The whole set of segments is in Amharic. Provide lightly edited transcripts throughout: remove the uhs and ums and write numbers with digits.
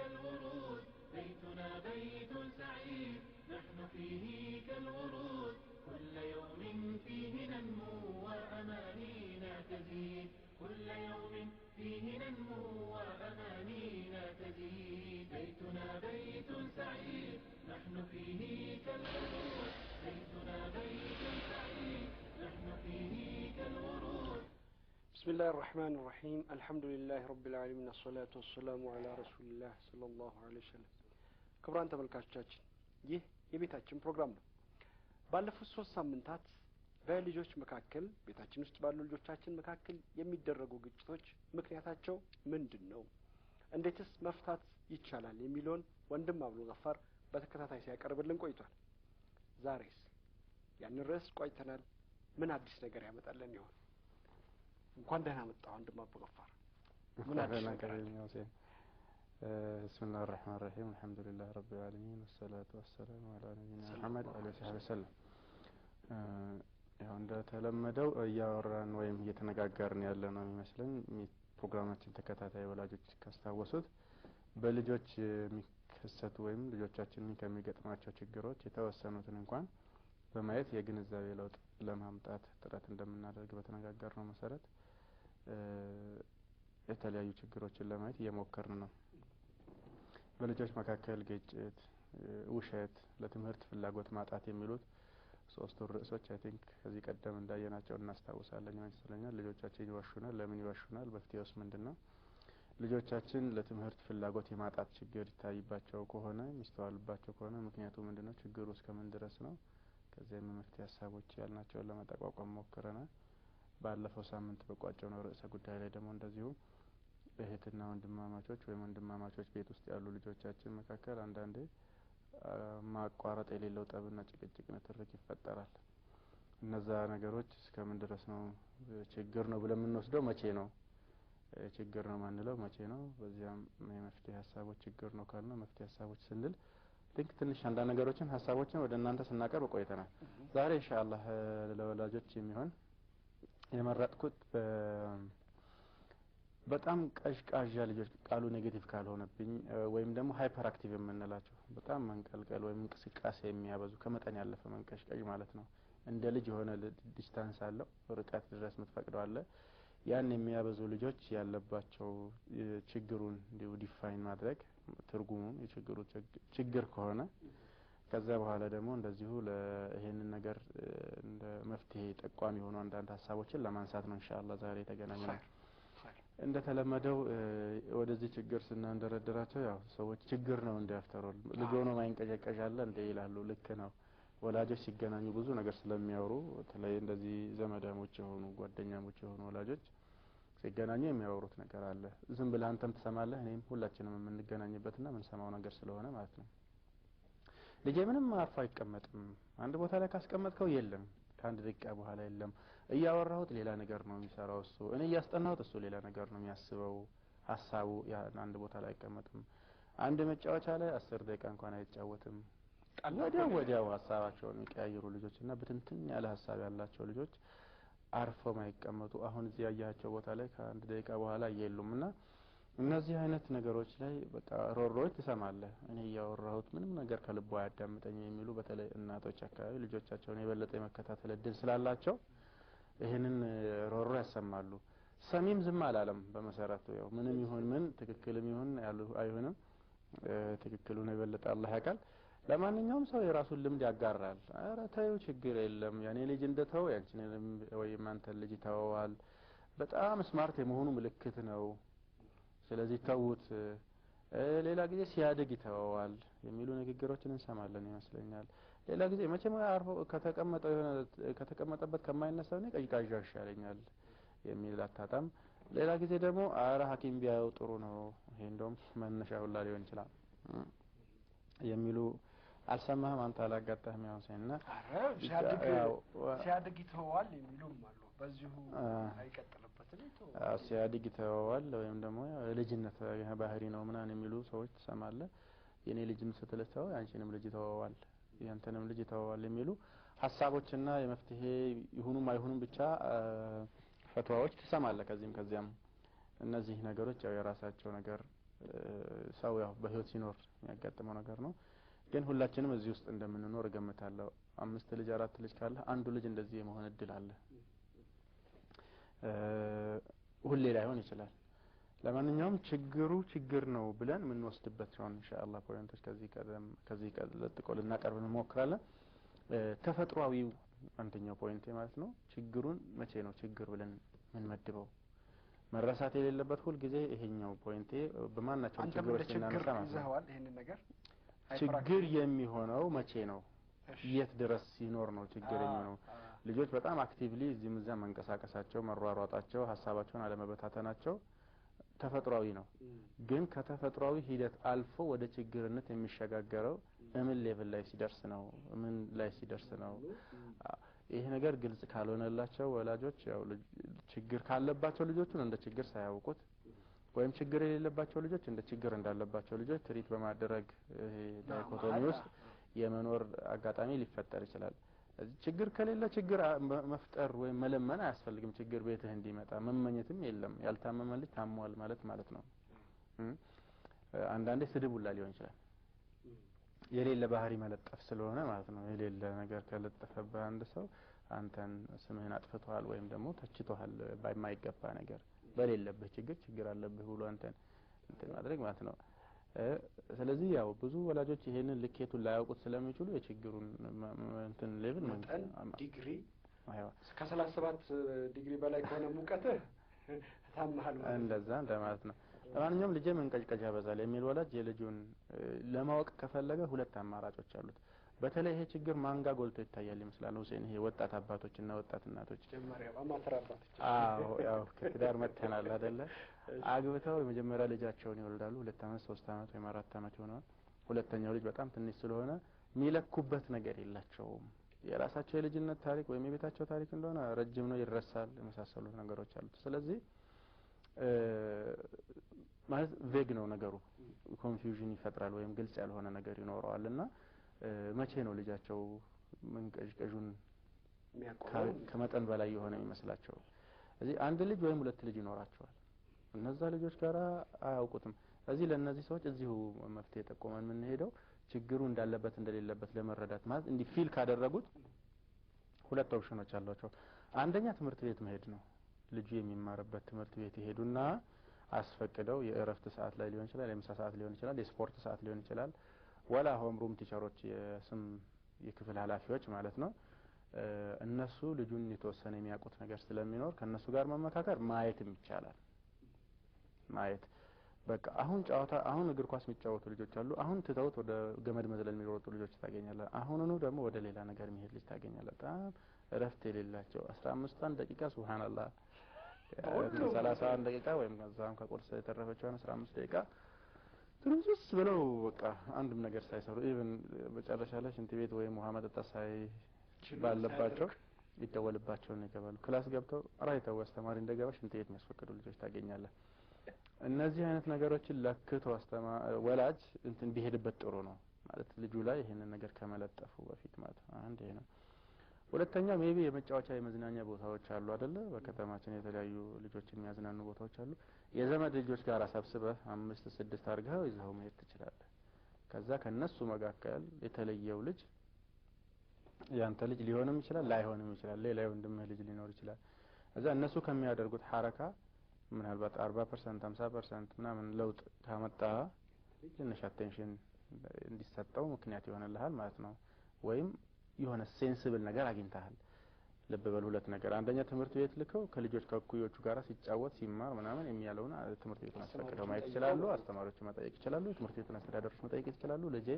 كالورود بيتنا بيت سعيد نحن فيه كالورود كل يوم فيه ننمو وأمانينا تزيد كل يوم فيه ننمو وأمانينا تزيد بيتنا بيت سعيد نحن فيه كالورود بيتنا بيت سعيد نحن فيه كالورود. بسم الله الرحمن الرحيم الحمد لله رب العالمين الصلاة والسلام على رسول الله صلى الله عليه وسلم ክቡራን ተመልካቾቻችን ይህ የቤታችን ፕሮግራም ነው። ባለፉት 3 ሳምንታት በልጆች መካከል ቤታችን ውስጥ ባሉ ልጆቻችን መካከል የሚደረጉ ግጭቶች ምክንያታቸው ምንድነው እንዴትስ መፍታት ይቻላል የሚለውን ወንድም አብዱ ገፋር በተከታታይ ሲያቀርብልን ቆይቷል። ዛሬስ ያን ርዕስ ቆይተናል። ምን አዲስ ነገር ያመጣልን ይሆን? እንኳን ደህና መጣ ወንድም አብዱ ገፋር። ምን አዲስ ነገር ነው? بسم الله الرحمن الرحيم الحمد لله رب العالمين والصلاة والسلام على نبينا محمد عليه الصلاة والسلام ያው እንደተለመደው ያወራን ወይም እየተነጋገርን ያለነው የሚመስለን ፕሮግራማችን ተከታታይ ወላጆች ካስታወሱት በልጆች የሚከሰቱ ወይም ልጆቻችን ከሚገጥማቸው ችግሮች የተወሰኑትን እንኳን በማየት የግንዛቤ ለውጥ ለማምጣት ጥረት እንደምናደርግ በተነጋገርነው መሰረት የተለያዩ ችግሮችን ለማየት እየሞከርን ነው። በልጆች መካከል ግጭት፣ ውሸት፣ ለትምህርት ፍላጎት ማጣት የሚሉት ሶስት ርዕሶች አይ ቲንክ ከዚህ ቀደም እንዳየናቸው እናስታውሳለን ይመስለኛል። ልጆቻችን ይዋሹናል፣ ለምን ይዋሹናል? በፍትያውስ ምንድነው? ልጆቻችን ለትምህርት ፍላጎት የማጣት ችግር ይታይባቸው ከሆነ የሚስተዋልባቸው ከሆነ ምክንያቱ ምንድነው? ችግሩ እስከምን ድረስ ነው? ከዚያም መፍትሄ ሀሳቦች ያልናቸውን ለመጠቋቋም ሞክረናል። ባለፈው ሳምንት በቋጨው ነው ርዕሰ ጉዳይ ላይ ደግሞ እንደዚሁ እህትና ወንድማማቾች ወይም ወንድማማቾች ቤት ውስጥ ያሉ ልጆቻችን መካከል አንዳንዴ ማቋረጥ የሌለው ጠብና ጭቅጭቅ ንትርክ ይፈጠራል። እነዛ ነገሮች እስከምን ድረስ ነው ችግር ነው ብለን የምንወስደው? መቼ ነው ችግር ነው ማንለው? መቼ ነው? በዚያም የመፍትሄ ሀሳቦች ችግር ነው ካልነው መፍትሄ ሀሳቦች ስንል ትንሽ አንዳንድ ነገሮችን ሀሳቦችን ወደ እናንተ ስናቀርብ ቆይተናል። ዛሬ ኢንሻአላህ ለወላጆች የሚሆን የመረጥኩት በጣም ቀዥቃዣ ልጆች ቃሉ ኔጌቲቭ ካልሆነብኝ ወይም ደግሞ ሃይፐር አክቲቭ የምንላቸው በጣም መንቀልቀል ወይም እንቅስቃሴ የሚያበዙ ከመጠን ያለፈ መንቀሽቀዥ ማለት ነው። እንደ ልጅ የሆነ ዲስታንስ አለው ርቀት ድረስ መትፈቅደው አለ። ያን የሚያበዙ ልጆች ያለባቸው ችግሩን ዲፋይን ማድረግ ትርጉሙን የችግሩ ችግር ከሆነ ከዛ በኋላ ደግሞ እንደዚሁ ለይሄንን ነገር እንደ መፍትሄ ጠቋሚ ሆኖ አንዳንድ ሀሳቦችን ለማንሳት ነው ኢንሻአላህ ዛሬ የተገናኘነው። እንደተለመደው ወደዚህ ችግር ስናንደረደራቸው ያው ሰዎች ችግር ነው እንዲያፍተሩል ልጅ ሆኖ ማይንቀጨቀጫለ እንደ ይላሉ። ልክ ነው። ወላጆች ሲገናኙ ብዙ ነገር ስለሚያወሩ በተለይ እንደዚህ ዘመዳሞች የሆኑ ጓደኛሞች የሆኑ ወላጆች ሲገናኙ የሚያወሩት ነገር አለ። ዝም ብለህ አንተም ትሰማለህ እኔም ሁላችንም የምንገናኝበትና የምንሰማው ነገር ስለሆነ ማለት ነው። ልጅ ምንም አርፎ አይቀመጥም። አንድ ቦታ ላይ ካስቀመጥከው የለም ከአንድ ደቂቃ በኋላ የለም። እያወራሁት ሌላ ነገር ነው የሚሰራው እሱ፣ እኔ እያስጠናሁት እሱ ሌላ ነገር ነው የሚያስበው። ሐሳቡ አንድ ቦታ ላይ አይቀመጥም። አንድ መጫወቻ ላይ 10 ደቂቃ እንኳን አይጫወትም። ወዲያው ሐሳባቸውን የሚቀያየሩ ልጆችና በትንትን ያለ ሐሳብ ያላቸው ልጆች አርፈው ማይቀመጡ አሁን እዚህ ያያቸው ቦታ ላይ ከአንድ ደቂቃ በኋላ የሉምና እነዚህ አይነት ነገሮች ላይ በቃ ሮሮች ትሰማለህ። እኔ ያወራሁት ምንም ነገር ከልቦ አያዳምጠኝ የሚሉ በተለይ እናቶች አካባቢ ልጆቻቸውን የበለጠ መከታተል እድል ስላላቸው ይሄንን ሮሮ ያሰማሉ። ሰሚም ዝም አላለም በመሰረቱ ያው ምንም ይሁን ምን ትክክልም ይሁን አይሆንም ትክክሉን የበለጠ አላህ ያውቃል። ለማንኛውም ሰው የራሱን ልምድ ያጋራል። አረ ታዩ ችግር የለም ያኔ ልጅ እንደተው ያንቺንም ወይ ማንተ ልጅ ተዋዋል በጣም ስማርት የመሆኑ ምልክት ነው። ስለዚህ ተውት ሌላ ጊዜ ሲያድግ ይተዋዋል የሚሉ ንግግሮችን እንሰማለን ይመስለኛል። ሌላ ጊዜ መቼም አርፎ ከተቀመጠበት ከማይነሳው ነው ቀይቃዣ ይሻለኛል የሚል አታጣም። ሌላ ጊዜ ደግሞ አረ ሐኪም ቢያው ጥሩ ነው ይሄ እንደውም መነሻው ላይ ሊሆን ይችላል የሚሉ አልሰማህም አንተ አላጋጣህም ያውሰና አረ ሲያድግ ይተዋዋል የሚሉም አሉ። በዚሁ አይቀጥልበትም ይተዋዋል ሲያድግ ይተዋዋል ወይም ደግሞ ልጅነት ባህሪ ነው ምናን የሚሉ ሰዎች ትሰማለህ። የኔ ልጅም ስትልተው ያንቺንም ልጅ ይተዋዋል ያንተንም ልጅ ይተዋዋል የሚሉ ሐሳቦችና የመፍትሄ ይሁኑም አይሁኑም ብቻ ፈትዋዎች ትሰማለህ ከዚህም ከዚያም። እነዚህ ነገሮች ያው የራሳቸው ነገር ሰው ያው በህይወት ሲኖር የሚያጋጥመው ነገር ነው። ግን ሁላችንም እዚህ ውስጥ እንደምንኖር እገምታለሁ። 5 ልጅ 4 ልጅ ካለ አንዱ ልጅ እንደዚህ የመሆን እድል አለ። ሁሌ ላይሆን ይችላል። ለማንኛውም ችግሩ ችግር ነው ብለን የምንወስድበት ነው ኢንሻአላህ ፖይንቶች ከዚህ ቀጥሎ ልናቀርብ እንሞክራለን። ተፈጥሯዊው አንደኛው ፖይንት ማለት ነው። ችግሩን መቼ ነው ችግር ብለን ምን መድበው መረሳት የሌለበት ሁሉ ጊዜ ይሄኛው ፖይንቴ በማናቸው ችግሮች እናነሳ ይዘዋል። ይሄን ነገር ችግር የሚሆነው መቼ ነው? የት ድረስ ሲኖር ነው ችግር የሚሆነው? ልጆች በጣም አክቲቭሊ እዚህም እዛ መንቀሳቀሳቸው፣ መሯሯጣቸው፣ ሀሳባቸውን አለመበታተናቸው ተፈጥሯዊ ነው። ግን ከተፈጥሯዊ ሂደት አልፎ ወደ ችግርነት የሚሸጋገረው ምን ሌቭል ላይ ሲደርስ ነው? ምን ላይ ሲደርስ ነው? ይሄ ነገር ግልጽ ካልሆነላቸው ወላጆች ያው ችግር ካለባቸው ልጆቹን እንደ ችግር ሳያውቁት ወይም ችግር የሌለባቸው ልጆች እንደ ችግር እንዳለባቸው ልጆች ትሪት በማድረግ ዳይኮቶሚ ውስጥ የመኖር አጋጣሚ ሊፈጠር ይችላል። ችግር ከሌለ ችግር መፍጠር ወይም መለመን አያስፈልግም። ችግር ቤትህ እንዲመጣ መመኘትም የለም። ያልታመመ ልጅ ታሟል ማለት ነው። አንዳንዴ ስድቡላ ሊሆን ይችላል። የሌለ ባህሪ መለጠፍ ስለሆነ ማለት ነው። የሌለ ነገር ከለጠፈብህ አንድ ሰው አንተን ስምህን አጥፍቷል ወይም ደግሞ ተችቷል በማይገባ ነገር በሌለብህ ችግር አለብህ ብሎ አንተን እንትን ማድረግ ማለት ነው። ስለዚህ ያው ብዙ ወላጆች ይሄንን ልኬቱን ላያውቁት ስለሚችሉ የችግሩን እንትን ሌቭል ዲግሪ ከ37 ዲግሪ በላይ ከሆነ ሙቀትህ ታማሃል ማለት እንደዛ እንደማለት ነው። ለማንኛውም ልጄ መንቀጭቀጭ ያበዛል የሚል ወላጅ የልጁን ለማወቅ ከፈለገ ሁለት አማራጮች አሉት። በተለይ ይሄ ችግር ማንጋ ጎልቶ ይታያል ይመስላል ሁሴን። ይሄ ወጣት አባቶችና ወጣት እናቶች ጀመሪያ አማተር አባቶች ያው ከትዳር መተናል አይደለ? አግብተው የመጀመሪያ ልጃቸውን ይወልዳሉ። 2 አመት 3 አመት ወይም 4 አመት ይሆናል። ሁለተኛው ልጅ በጣም ትንሽ ስለሆነ የሚለኩበት ነገር የላቸውም። የራሳቸው የልጅነት ታሪክ ወይም የቤታቸው ታሪክ እንደሆነ ረጅም ነው፣ ይረሳል፣ የመሳሰሉት ነገሮች አሉት። ስለዚህ ማለት ቬግ ነው ነገሩ፣ ኮንፊውዥን ይፈጥራል ወይም ግልጽ ያልሆነ ነገር ይኖረዋልና መቼ ነው ልጃቸው መንቀዥቀዡን ከመጠን በላይ የሆነ የሚመስላቸው? እዚህ አንድ ልጅ ወይም 2 ልጅ ይኖራቸዋል። እነዛ ልጆች ጋር አያውቁትም። እዚህ ለነዚህ ሰዎች እዚሁ መፍትሄ ጠቆመን ምን ሄደው ችግሩ እንዳለበት እንደሌለበት ለመረዳት ማለት እንዲ ፊል ካደረጉት 2 ኦፕሽኖች አሏቸው። አንደኛ ትምህርት ቤት መሄድ ነው። ልጁ የሚማርበት ትምህርት ቤት ይሄዱና አስፈቅደው የእረፍት ሰዓት ላይ ሊሆን ይችላል፣ የምሳ ሰዓት ሊሆን ይችላል፣ የስፖርት ሰዓት ሊሆን ይችላል። ወላ ሆም ሩም ቲቸሮች የክፍል ኃላፊዎች ማለት ነው። እነሱ ልጁን የተወሰነ የሚያውቁት ነገር ስለሚኖር ከነሱ ጋር መመካከር ማየትም ይቻላል። ማየት በቃ አሁን እግር ኳስ የሚጫወቱ ልጆች አሉ። አሁን ትተውት ወደ ገመድ መዝለል የሚሮጡ ልጆች ታገኛለህ። አሁንኑ ደግሞ ወደ ሌላ ነገር የሚሄድ ልጅ ታገኛለህ። በጣም እረፍት የሌላቸው 15 ደቂቃ ሱብሃንአላህ 31 ደቂቃ ወይም ከዛም ከቁርስ የተረፈችውን 15 ደቂቃ ትሩስ ብለው በቃ አንድም ነገር ሳይሰሩ ኢቭን በጨረሻ ላይ ሽንት ቤት ወይም ውሃ መጠጣት ባለባቸው ይደወልባቸው ነው ይገባሉ። ክላስ ገብተው ራይተው አስተማሪ እንደገባ ሽንት ቤት የሚያስፈቅዱ ልጆች ታገኛለህ። እነዚህ አይነት ነገሮችን ለክቶ ወላጅ እንትን ቢሄድበት ጥሩ ነው ማለት ልጁ ላይ ይሄንን ነገር ከመለጠፉ በፊት ማለት ነው። አንድ ይሄ ነው። ሁለተኛ ሜቢ የመጫወቻ የመዝናኛ ቦታዎች አሉ አይደለ? በከተማችን የተለያዩ ልጆችን የሚያዝናኑ ቦታዎች አሉ። የዘመድ ልጆች ጋር ሰብስበህ 5 6 አድርገው ይዘው መሄድ ትችላለህ። ከዛ ከነሱ መካከል የተለየው ልጅ ያንተ ልጅ ሊሆንም ይችላል ላይሆንም ይችላል። ሌላ ወንድምህ ልጅ ሊኖር ይችላል። እዛ እነሱ ከሚያደርጉት ሐረካ ምናልባት 40% 50% ምናምን ለውጥ ካመጣ ትንሽ አቴንሽን እንዲሰጠው ምክንያት ይሆንልሃል ማለት ነው። ወይም የሆነ ሴንሲብል ነገር አግኝተሃል። ልብ በል 2 ነገር። አንደኛ ትምህርት ቤት ልከው ከልጆች ከኩዮቹ ጋር ሲጫወት ሲማር ምናምን የሚያለውን ትምህርት ቤቱን አስፈቅደው ማየት ይችላሉ። አስተማሪዎች መጠየቅ ይችላሉ። ትምህርት ቤቱን አስተዳደሮች መጠየቅ ይችላሉ። ልጄ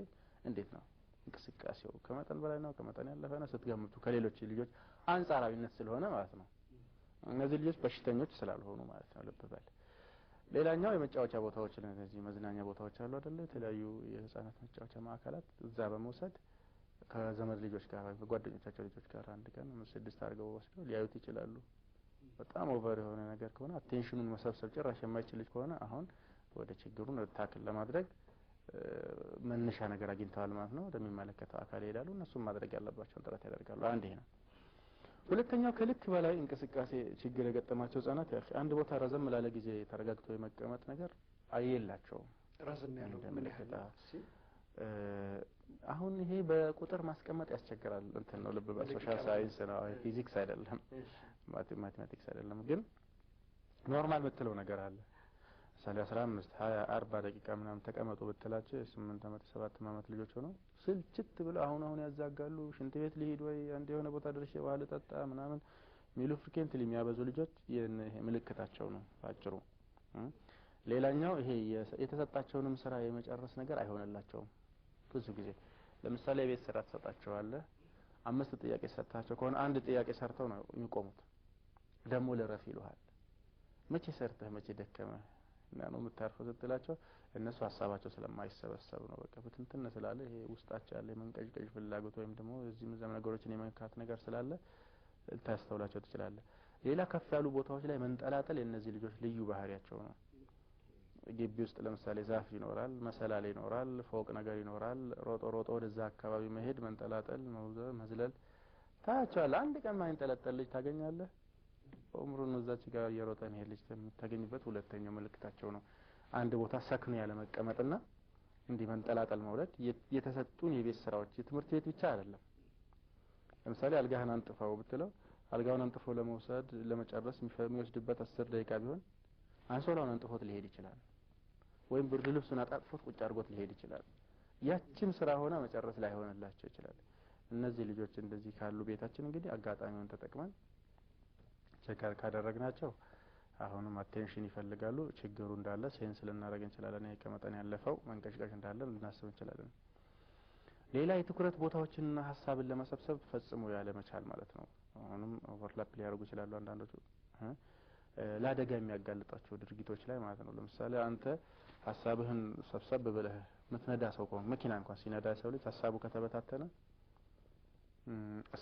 እንዴት ነው እንቅስቃሴው? ከመጠን በላይ ነው ከመጠን ያለፈ ነው ስትገምቱ ከሌሎች ልጆች አንጻራዊነት ስለሆነ ማለት ነው። እነዚህ ልጆች በሽተኞች ስላልሆኑ ማለት ነው። ልብ በል። ሌላኛው የመጫወቻ ቦታዎች እነዚህ መዝናኛ ቦታዎች አሉ አይደለ? የተለያዩ የህፃናት መጫወቻ ማዕከላት እዛ በመውሰድ ከዘመድ ልጆች ጋር ወይ ከጓደኞቻቸው ልጆች ጋር አንድ ቀን 6 አድርገው ወስደው ሊያዩት ይችላሉ። በጣም ኦቨር የሆነ ነገር ከሆነ አቴንሽኑን መሰብሰብ ጭራሽ የማይችል ልጅ ከሆነ አሁን ወደ ችግሩን ታክል ለማድረግ መነሻ ነገር አግኝተዋል ማለት ነው። ወደሚመለከተው አካል ይሄዳሉ። እነሱም ማድረግ ያለባቸውን ጥረት ያደርጋሉ። አንድ ይሄ ነው። ሁለተኛው ከልክ በላይ እንቅስቃሴ ችግር የገጠማቸው ህጻናት አንድ ቦታ ረዘም ላለ ጊዜ ተረጋግቶ የመቀመጥ ነገር አየላቸውም ራስን ያለው ምን ያህል አሁን ይሄ በቁጥር ማስቀመጥ ያስቸግራል እንትን ነው ልብ በሶሻል ሳይንስ ነው ፊዚክስ አይደለም ማቴማቲክስ አይደለም ግን ኖርማል የምትለው ነገር አለ ለምሳሌ 15 20 40 ደቂቃ ምናምን ተቀመጡ ብትላቸው 8 አመት 7 አመት ልጆች ሆነው ስልችት ብለው አሁን ያዛጋሉ ሽንት ቤት ሊሄድ ወይ አንድ የሆነ ቦታ ድርሼ ውሃ ልጠጣ ምናምን ሚሉ ፍሪኬንትሊ የሚያበዙ ልጆች ይሄ ምልክታቸው ነው ባጭሩ ሌላኛው ይሄ የተሰጣቸውንም ስራ የመጨረስ ነገር አይሆንላቸውም ብዙ ጊዜ ለምሳሌ ቤት ስራ ተሰጣቸዋለህ 5 ጥያቄ ሰጣቸው ከሆነ አንድ ጥያቄ ሰርተው ነው የሚቆሙት ደሞ ለረፍ ይሉሃል መቼ ሰርተህ መቼ ደከመህ እና ነው የምታርፈው ስትላቸው እነሱ ሐሳባቸው ስለማይሰበሰብ ነው በቃ በትንትን ስላለ ይሄ ውስጣቸው ያለ መንቀጭቀጭ ፍላጎት ወይም ደግሞ እዚህ ምዛም ነገሮችን የመንካት ነገር ስላለ ታስተውላቸው ትችላለህ ሌላ ከፍ ያሉ ቦታዎች ላይ መንጠላጠል የነዚህ ልጆች ልዩ ባህሪያቸው ነው ግቢ ውስጥ ለምሳሌ ዛፍ ይኖራል መሰላል ይኖራል ፎቅ ነገር ይኖራል ሮጦ ወደዛ አካባቢ መሄድ መንጠላጠል መዝለል ታያቸዋለህ አንድ ቀን ማይንጠለጠል ልጅ ታገኛለህ ኡምሩን እዛች ጋር እየሮጠ መሄድ ልጅ የምታገኝበት ሁለተኛው ምልክታቸው ነው አንድ ቦታ ሰክኖ ያለ መቀመጥና እንዲህ መንጠላጠል መውለድ የተሰጡን የቤት ስራዎች የትምህርት ቤት ብቻ አይደለም ለምሳሌ አልጋህን አንጥፈው ብትለው አልጋውን አንጥፎ ለመውሰድ ለመጨረስ የሚወስድበት 10 ደቂቃ ቢሆን አንሶላውን አንጥፎት ሊሄድ ይችላል ወይም ብርድ ልብሱን አጣጥፎት ቁጭ አድርጎት ሊሄድ ይችላል ያቺም ስራ ሆነ መጨረስ ላይ ሆነላቸው ይችላል እነዚህ ልጆች እንደዚህ ካሉ ቤታችን እንግዲህ አጋጣሚውን ተጠቅመን ቸከር ካደረግናቸው አሁንም አቴንሽን ይፈልጋሉ ችግሩ እንዳለ ሴንስ ልናደርግ እንችላለን ይሄ ከመጠን ያለፈው መንቀሽቀሽ እንዳለ ልናስብ እንችላለን ሌላ የትኩረት ቦታዎችንና ሐሳብን ለመሰብሰብ ፈጽሞ ያለ መቻል ማለት ነው አሁንም ኦቨርላፕ ሊያደርጉ ይችላሉ አንዳንዶቹ ለአደጋ የሚያጋልጣቸው ድርጊቶች ላይ ማለት ነው ለምሳሌ አንተ ሐሳብህን ሰብሰብ ብለህ ምትነዳ ሰው ከሆነ መኪና እንኳን ሲነዳ ሰው ልጅ ሐሳቡ ከተበታተነ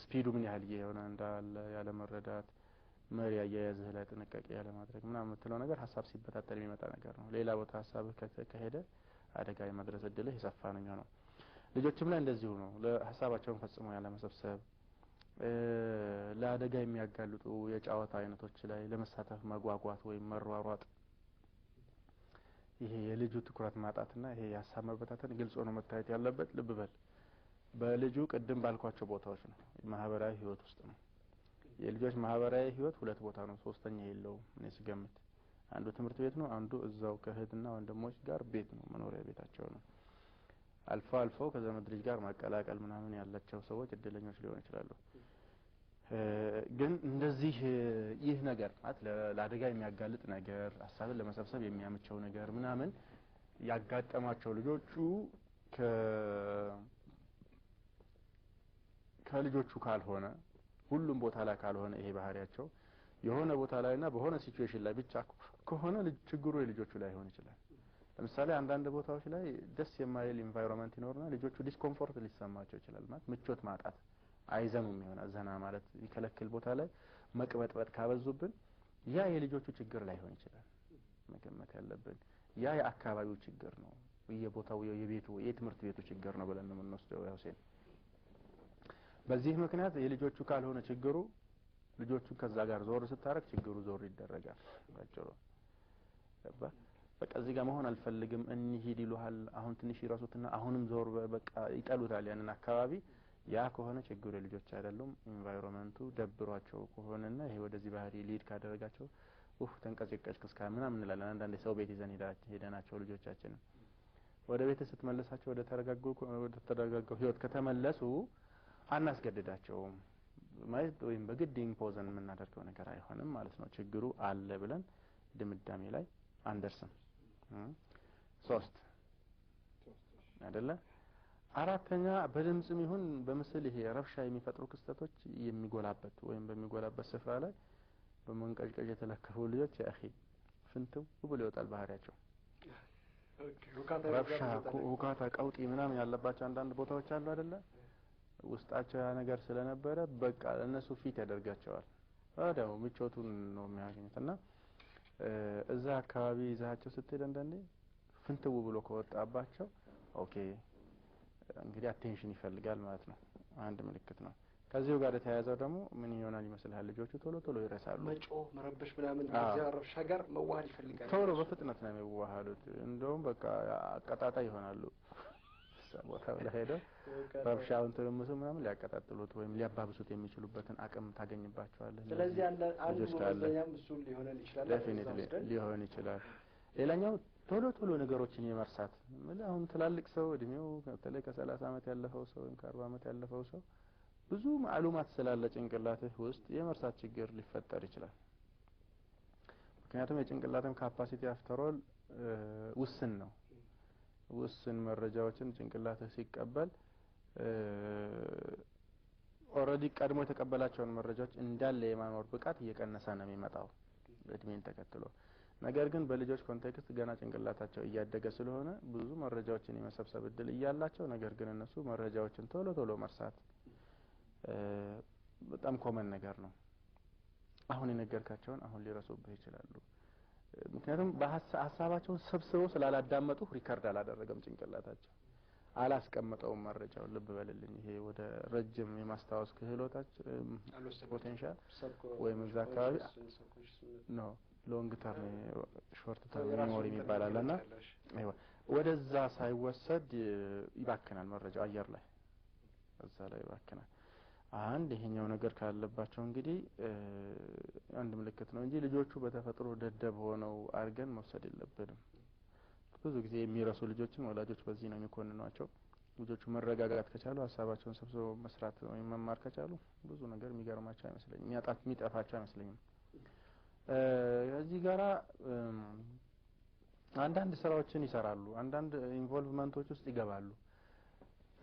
ስፒዱ ምን ያህል የሆነ እንዳለ ያለ መረዳት መሪ አያያዝህ ላይ ጥንቃቄ ያለ ማድረግ ምናምን የምትለው ነገር ሐሳብ ሲበታተን የሚመጣ ነገር ነው ሌላ ቦታ ሐሳብህ ከሄደ አደጋ የመድረስ እድልህ የሰፋ ነው የሚሆነው ልጆችም ላይ እንደዚሁ ነው ለሐሳባቸውን ፈጽሞ ያለ መሰብሰብ ለአደጋ የሚያጋልጡ የጫወታ አይነቶች ላይ ለመሳተፍ መጓጓት ወይም መሯሯጥ ይሄ የልጁ ትኩረት ማጣትና ይሄ የሐሳብ መበታተን ግልጽ ሆኖ መታየት ያለበት ልብ በል በልጁ ቅድም ባልኳቸው ቦታዎች ነው ማህበራዊ ህይወት ውስጥ ነው የልጆች ማህበራዊ ህይወት ሁለት ቦታ ነው ሶስተኛ የለውም እኔ ስገምት አንዱ ትምህርት ቤት ነው አንዱ እዛው ከእህትና ወንድሞች ጋር ቤት ነው መኖሪያ ቤታቸው ነው አልፎ ከዘመድ ልጅ ጋር ማቀላቀል ምናምን ያላቸው ሰዎች እድለኞች ሊሆኑ ይችላሉ ግን እንደዚህ ይህ ነገር ማለት ለአደጋ የሚያጋልጥ ነገር ሐሳብን ለመሰብሰብ የሚያመቸው ነገር ምናምን ያጋጠማቸው ልጆቹ ከልጆቹ ካልሆነ ሁሉም ቦታ ላይ ካልሆነ ይሄ ባህሪያቸው የሆነ ቦታ ላይና በሆነ ሲቹዌሽን ላይ ብቻ ከሆነ ችግሩ የልጆቹ ላይ ሆነ ይችላል ለምሳሌ አንዳንድ ቦታዎች ላይ ደስ የማይል ኢንቫይሮንመንት ይኖርና ልጆቹ ዲስኮምፎርት ሊሰማቸው ይችላል ማለት ምቾት ማጣት አይዘሙም ይሆናል ዘና ማለት ይከለክል ቦታ ላይ መቅበጥበጥ ካበዙብን ያ የልጆቹ ችግር ላይ ሆነ ይችላል መገመት ያለብን ያ የአካባቢው ችግር ነው የቦታው የቤቱ የትምህርት ቤቱ ችግር ነው ብለን ነው የምንወስደው ያውሴን በዚህ ምክንያት የልጆቹ ካልሆነ ችግሩ ልጆቹ ከዛ ጋር ዞር ስታረክ ችግሩ ዞር ይደረጋል ባጭሩ በቃ እዚህ ጋር መሆን አልፈልግም እንሂድ ይሉሃል አሁን ትንሽ ይራሱትና አሁንም ዞር በቃ ይጠሉታል ያንን አካባቢ ያ ከሆነ ችግሩ የልጆች አይደለም ኢንቫይሮንመንቱ ደብሯቸው ከሆነና ይሄ ወደዚህ ባህሪ ሊድ ካደረጋቸው ተንቀጭቀጭ እስከ ምናምን እንላለን አንዳንዴ ሰው ቤት ይዘን ሄደናቸው ልጆቻችን ወደ ቤት ስትመለሳቸው ወደ ተረጋጋው ህይወት ከተመለሱ አናስገድዳቸውም ማለት ወይም በግድ ኢምፖዘን የምናደርገው ነገር አይሆንም ማለት ነው ችግሩ አለ ብለን ድምዳሜ ላይ አንደርስም 3 አይደለ አራተኛ በድምጽም ይሁን በምስል ይሄ ረብሻ የሚፈጥሩ ክስተቶች የሚጎላበት ወይም በሚጎላበት ስፍራ ላይ በመንቀጭቀጭ የተለከፉ ልጆች ያኺ ፍንትው ብሎ ይወጣል ባህሪያቸው ረብሻ ሁካታ ቀውጢ ምናምን ያለባቸው አንዳንድ ቦታዎች አሉ አይደለ ውስጣቸው ያ ነገር ስለነበረ በቃ እነሱ ፊት ያደርጋቸዋል ወዲያው ምቾቱን ነው የሚያገኙትና እዛ አካባቢ ይዛቸው ስትሄድ አንዳንዴ ፍንትው ብሎ ከወጣባቸው ኦኬ እንግዲህ አቴንሽን ይፈልጋል ማለት ነው አንድ ምልክት ነው ከዚሁ ጋር የተያያዘው ደግሞ ምን ይሆናል ይመስልሃል? ልጆቹ ቶሎ ቶሎ ይረሳሉ። መጮህ መረበሽ ምናምን ከዚያ ረብሻ ጋር መዋሃድ ይፈልጋሉ። ቶሎ በፍጥነት ነው የሚዋሃዱት። እንደውም በቃ አቀጣጣይ ይሆናሉ። ቦታው ላይ ሄደው ረብሻውን ትርምሱ ምናምን ሊያቀጣጥሉት ወይም ሊያባብሱት የሚችሉበትን አቅም ታገኝባቸዋለህ። ስለዚህ አንድ መመዘኛም እሱ ሊሆን ይችላል። ዴፊኒትሊ ሊሆን ይችላል። ሌላኛው ቶሎ ቶሎ ነገሮችን የመርሳት አሁን ትላልቅ ሰው እድሜው በተለይ ከ30 ዓመት ያለፈው ሰው ወይም ከ40 ዓመት ያለፈው ሰው ብዙ ማዕሉማት ስላለ ጭንቅላትህ ውስጥ የመርሳት ችግር ሊፈጠር ይችላል። ምክንያቱም የጭንቅላትም ካፓሲቲ አፍተሮል ውስን ነው። ውስን መረጃዎችን ጭንቅላትህ ሲቀበል ኦልሬዲ ቀድሞ የተቀበላቸውን መረጃዎች እንዳለ የማኖር ብቃት እየቀነሰ ነው የሚመጣው እድሜን ተከትሎ። ነገር ግን በልጆች ኮንቴክስት ገና ጭንቅላታቸው እያደገ ስለሆነ ብዙ መረጃዎችን የመሰብሰብ እድል እያላቸው ነገር ግን እነሱ መረጃዎችን ቶሎ ቶሎ መርሳት በጣም ኮመን ነገር ነው። አሁን የነገርካቸውን አሁን ሊረሱብህ ይችላሉ። ምክንያቱም በሐሳባቸውን ሰብስበው ስላላዳመጡ ሪከርድ አላደረገም ጭንቅላታቸው፣ አላስቀመጠውም መረጃውን። ልብ በልልኝ፣ ይሄ ወደ ረጅም የማስታወስ ክህሎታቸው ፖቴንሻል ወይም እዛ አካባቢ ነው ሎንግ ተርም ሾርት ተርም ሜሞሪ የሚባላልና ወደዛ ሳይወሰድ ይባክናል መረጃው አየር ላይ እዛ ላይ ይባክናል። አንድ ይሄኛው ነገር ካለባቸው እንግዲህ አንድ ምልክት ነው እንጂ ልጆቹ በተፈጥሮ ደደብ ሆነው አድርገን መውሰድ የለብንም። ብዙ ጊዜ የሚረሱ ልጆችን ወላጆች በዚህ ነው የሚኮንኗቸው። ልጆቹ መረጋጋት ከቻሉ ሀሳባቸውን ሰብስበው መስራት ወይም መማር ከቻሉ ብዙ ነገር የሚገርማቸው አይመስለኝም፣ የሚጠፋቸው አይመስለኝም። እዚህ ጋራ አንዳንድ ስራዎችን ይሰራሉ፣ አንዳንድ ኢንቮልቭመንቶች ውስጥ ይገባሉ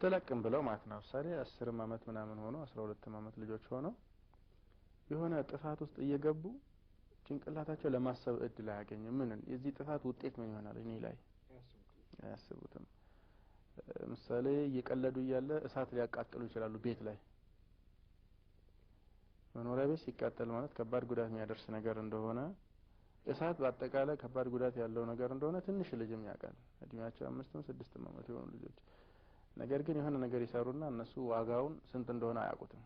ተለቅም ብለው ማለት ነው። ለምሳሌ 10 አመት ምናምን ሆኖ 12 አመት ልጆች ሆነው የሆነ ጥፋት ውስጥ እየገቡ ጭንቅላታቸው ለማሰብ እድል አያገኝም። ምን የዚህ ጥፋት ውጤት ምን ይሆናል እኔ ላይ አያስቡትም። ምሳሌ እየቀለዱ እያለ እሳት ሊያቃጥሉ ይችላሉ ቤት ላይ። መኖሪያ ቤት ሲቃጠል ማለት ከባድ ጉዳት የሚያደርስ ነገር እንደሆነ፣ እሳት በአጠቃላይ ከባድ ጉዳት ያለው ነገር እንደሆነ ትንሽ ልጅም ያውቃል፣ እድሜያቸው 5 6 አመት የሆኑ ልጆች። ነገር ግን የሆነ ነገር ይሰሩና እነሱ ዋጋውን ስንት እንደሆነ አያውቁትም።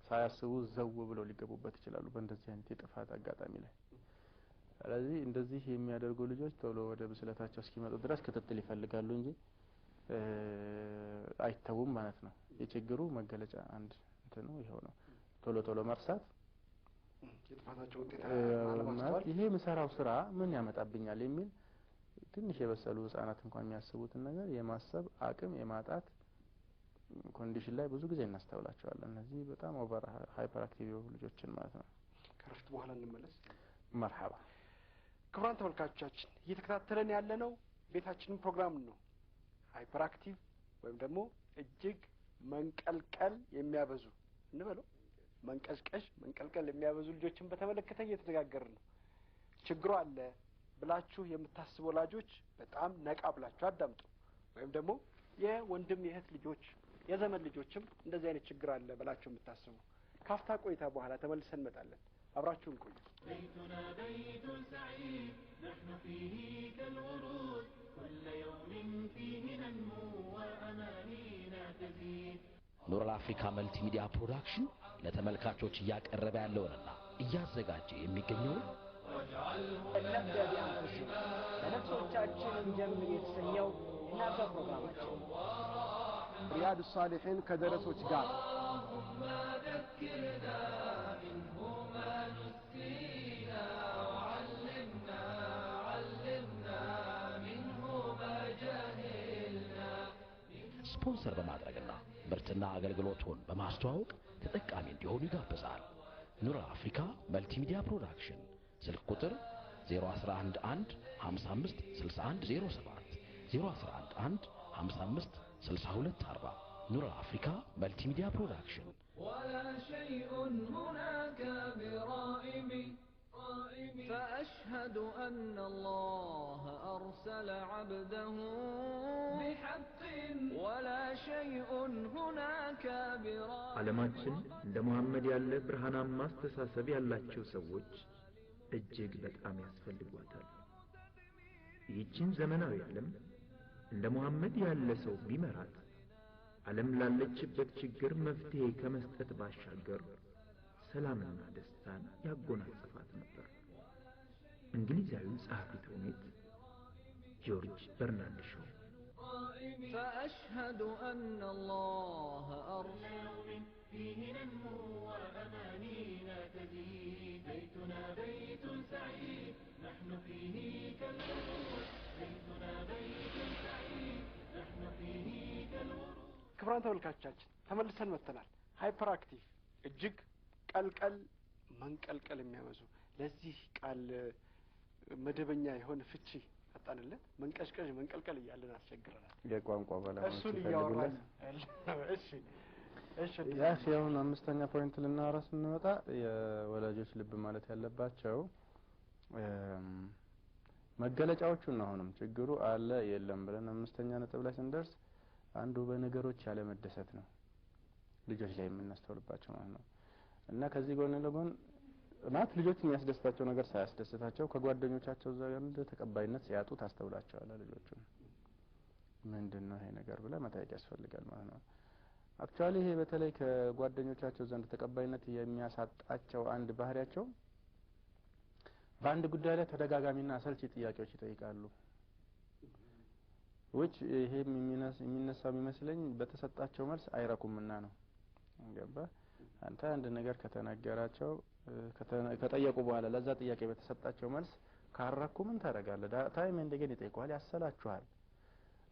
ሳያስቡ ዘው ብለው ሊገቡበት ይችላሉ በእንደዚህ አይነት የጥፋት አጋጣሚ ላይ። ስለዚህ እንደዚህ የሚያደርጉ ልጆች ቶሎ ወደ ብስለታቸው እስኪመጡ ድረስ ክትትል ይፈልጋሉ እንጂ አይተውም ማለት ነው። የችግሩ መገለጫ አንድ እንትኑ ይሄው ነው። ቶሎ ቶሎ መርሳት፣ የጥፋታቸው ውጤት አለማስተዋል፣ ይሄ የምሰራው ስራ ምን ያመጣብኛል የሚል ትንሽ የበሰሉ ህፃናት እንኳን የሚያስቡትን ነገር የማሰብ አቅም የማጣት ኮንዲሽን ላይ ብዙ ጊዜ እናስተውላቸዋለን። እነዚህ በጣም ኦቨር ሃይፐር አክቲቭ የሆኑ ልጆችን ማለት ነው። ከረፍት በኋላ እንመለስ። መርሐባ። ክቡራን ተመልካቾቻችን እየተከታተለን ያለነው ቤታችንን ፕሮግራም ነው። ሃይፐር አክቲቭ ወይም ደግሞ እጅግ መንቀልቀል የሚያበዙ እንበለው መንቀልቀል የሚያበዙ ልጆችን በተመለከተ እየተነጋገርን ነው። ችግሩ አለ ብላችሁ የምታስቡ ወላጆች በጣም ነቃ ብላችሁ አዳምጡ። ወይም ደግሞ የወንድም የእህት ልጆች የዘመን ልጆችም እንደዚህ አይነት ችግር አለ ብላችሁ የምታስቡ ካፍታ ቆይታ በኋላ ተመልሰን እንመጣለን። አብራችሁን ቆዩ። بيتنا بيت سعيد نحن فيه كالورود كل يوم فيه ننمو وأمانينا تزيد ኑር አፍሪካ መልቲ ሚዲያ ፕሮዳክሽን ለተመልካቾች እያቀረበ ያለውንና እያዘጋጀ የሚገኘው ለነፍስ ቢያንኩስም ለነፍሶቻችን እንጀምር የተሰኘው እናንተ ፕሮግራማችን ሪያድ ሳሊሒን ከደረሶች ጋር ስፖንሰር በማድረግና ምርትና አገልግሎቱን በማስተዋወቅ ተጠቃሚ እንዲሆኑ ይጋብዛል። ኑር አፍሪካ መልቲሚዲያ ፕሮዳክሽን ስልክ ቁጥር 0111 55 61 07 0111 55 62 40 ኑር አፍሪካ መልቲሚዲያ ፕሮዳክሽን ولا شيء هناك برائم فأشهد أن الله أرسل عبده بحق ولا شيء هناك برائم ዓለማችን እንደ መሐመድ ያለ ብርሃናማ አስተሳሰብ ያላቸው ሰዎች እጅግ በጣም ያስፈልጓታል። ይህችን ዘመናዊ ዓለም እንደ መሐመድ ያለ ሰው ቢመራት ዓለም ላለችበት ችግር መፍትሄ ከመስጠት ባሻገር ሰላምና ደስታን ያጎናጽፋት ነበር። እንግሊዛዊው ጸሐፊ ተውኔት ጆርጅ በርናርድ ሾው فأشهد أن الله أرسل فيه ننمو وأمانينا تزيد بيتنا بيت سعيد نحن فيه كالورود بيتنا بيت سعيد نحن فيه كالورود ክቡራን ተመልካቾቻችን ተመልሰን መጥተናል። ሃይፐር አክቲቭ እጅግ ቀልቀል መንቀልቀል የሚያበዙ ለዚህ ቃል መደበኛ የሆነ ፍቺ አጣንለት መንቀሽቀሽ መንቀልቀል እያለን አስቸግረናል። የቋንቋ ባለሙያዎች እሱን እያወራን እሺ ያሽ ያሁን አምስተኛ ፖይንት ልናወራ ስንመጣ የወላጆች ልብ ማለት ያለባቸው መገለጫዎቹን አሁንም ችግሩ አለ የለም ብለን አምስተኛ ነጥብ ላይ ስንደርስ አንዱ በነገሮች ያለ መደሰት ነው ልጆች ላይ የምናስተውልባቸው ማለት ነው። እና ከዚህ ጎን ለጎን ማለት ልጆች የሚያስደስታቸው ነገር ሳያስደስታቸው ከጓደኞቻቸው ዘንድ ተቀባይነት ሲያጡ ታስተውላቸዋለህ። ልጆቹ ምንድነው ይሄ ነገር ብለህ መጠየቅ ያስፈልጋል ማለት ነው። አክቹአሊ ይሄ በተለይ ከጓደኞቻቸው ዘንድ ተቀባይነት የሚያሳጣቸው አንድ ባህሪያቸው በአንድ ጉዳይ ላይ ተደጋጋሚና አሰልቺ ጥያቄዎች ይጠይቃሉ። which ይሄ የሚነሳው የሚመስለኝ በተሰጣቸው መልስ አይረኩምና ነው። ገባ አንተ አንድ ነገር ከተናገራቸው ከጠየቁ በኋላ ለዛ ጥያቄ በተሰጣቸው መልስ ካረኩ ምን ታደርጋለህ? ታይም እንደገና ይጠይቁሃል፣ ያሰላችኋል።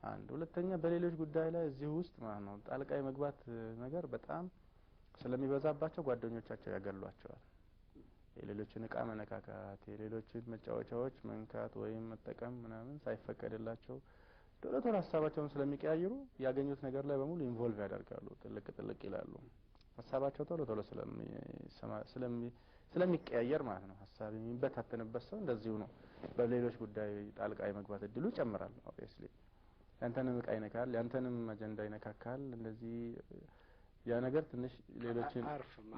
አንድ ሁለተኛ በሌሎች ጉዳይ ላይ እዚህ ውስጥ ማለት ነው ጣልቃ የመግባት ነገር በጣም ስለሚበዛባቸው ጓደኞቻቸው ያገሏቸዋል። የሌሎችን ዕቃ መነካካት፣ የሌሎችን መጫወቻዎች መንካት ወይም መጠቀም ምናምን ሳይፈቀድላቸው ቶሎ ሐሳባቸውን ስለሚቀያየሩ ያገኙት ነገር ላይ በሙሉ ኢንቮልቭ ያደርጋሉ። ጥልቅ ይላሉ። ሐሳባቸው ቶሎ ስለሚቀያየር ማለት ነው። ሐሳብ የሚበታተንበት ሰው እንደዚሁ ነው። በሌሎች ጉዳይ ጣልቃ የመግባት እድሉ ይጨምራል። ኦብቪየስሊ ያንተንም ዕቃ ይነካል፣ ያንተንም አጀንዳ ይነካካል። እንደዚህ ያ ነገር ትንሽ ሌሎችን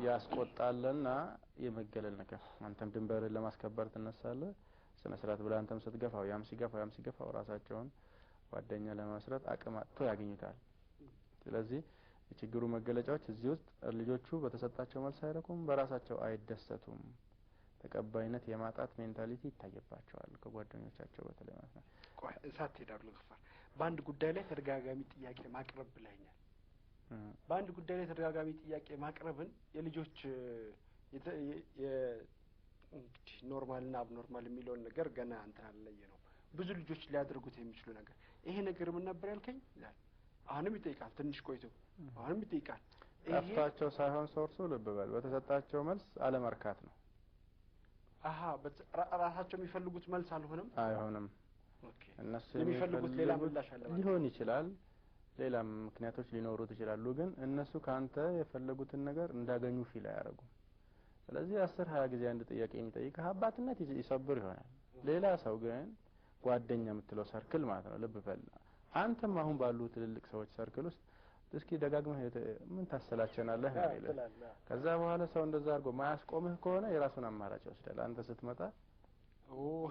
ያስቆጣልና የመገለል ነገር አንተም ድንበርን ለማስከበር ትነሳለህ። ስነ ስርዓት ብለህ አንተም ስትገፋው ያም ሲገፋው ራሳቸውን ጓደኛ ለማስረት አቅም አጥቶ ያገኙታል። ስለዚህ የችግሩ መገለጫዎች እዚህ ውስጥ ልጆቹ በተሰጣቸው መልስ አይረኩም፣ በራሳቸው አይደሰቱም። ተቀባይነት የማጣት ሜንታሊቲ ይታየባቸዋል ከጓደኞቻቸው በተለይ ማለት ነው። ቆይ እሳት ሄዳሉ ገፋር በአንድ ጉዳይ ላይ ተደጋጋሚ ጥያቄ ማቅረብ ብለኛል። በአንድ ጉዳይ ላይ ተደጋጋሚ ጥያቄ ማቅረብን የልጆች እንግዲህ ኖርማልና አብኖርማል የሚለውን ነገር ገና አንተ አለየ ነው። ብዙ ልጆች ሊያደርጉት የሚችሉ ነገር ይሄ ነገር ምን ነበር ያልከኝ ይላል። አሁንም ይጠይቃል። ትንሽ ቆይቶ አሁንም ይጠይቃል። ጠፍቷቸው ሳይሆን ሶርሱ ልብ በል በተሰጣቸው መልስ አለመርካት ነው። ራሳቸው የሚፈልጉት መልስ አይሆንም። ኦኬ እነሱ የሚፈልጉት ሌላ ምላሽ አለ ሊሆን ይችላል። ሌላም ምክንያቶች ሊኖሩት ይችላሉ። ግን እነሱ ካንተ የፈለጉትን ነገር እንዳገኙ ፊል አያረጉም። ስለዚህ 10-20 ጊዜ አንድ ጥያቄ የሚጠይቅ አባትነት ይሰብር ይሆናል። ሌላ ሰው ግን ጓደኛ የምትለው ሰርክል ማለት ነው። ልብ በል አንተም አሁን ባሉ ትልልቅ ሰዎች ሰርክል ውስጥ እስኪ ደጋግመህ ምን ታሰላቸናለህ ነው ይላል። ከዛ በኋላ ሰው እንደዛ አድርጎ ማያስቆምህ ከሆነ የራሱን አማራጭ ይወስዳል። አንተ ስትመጣ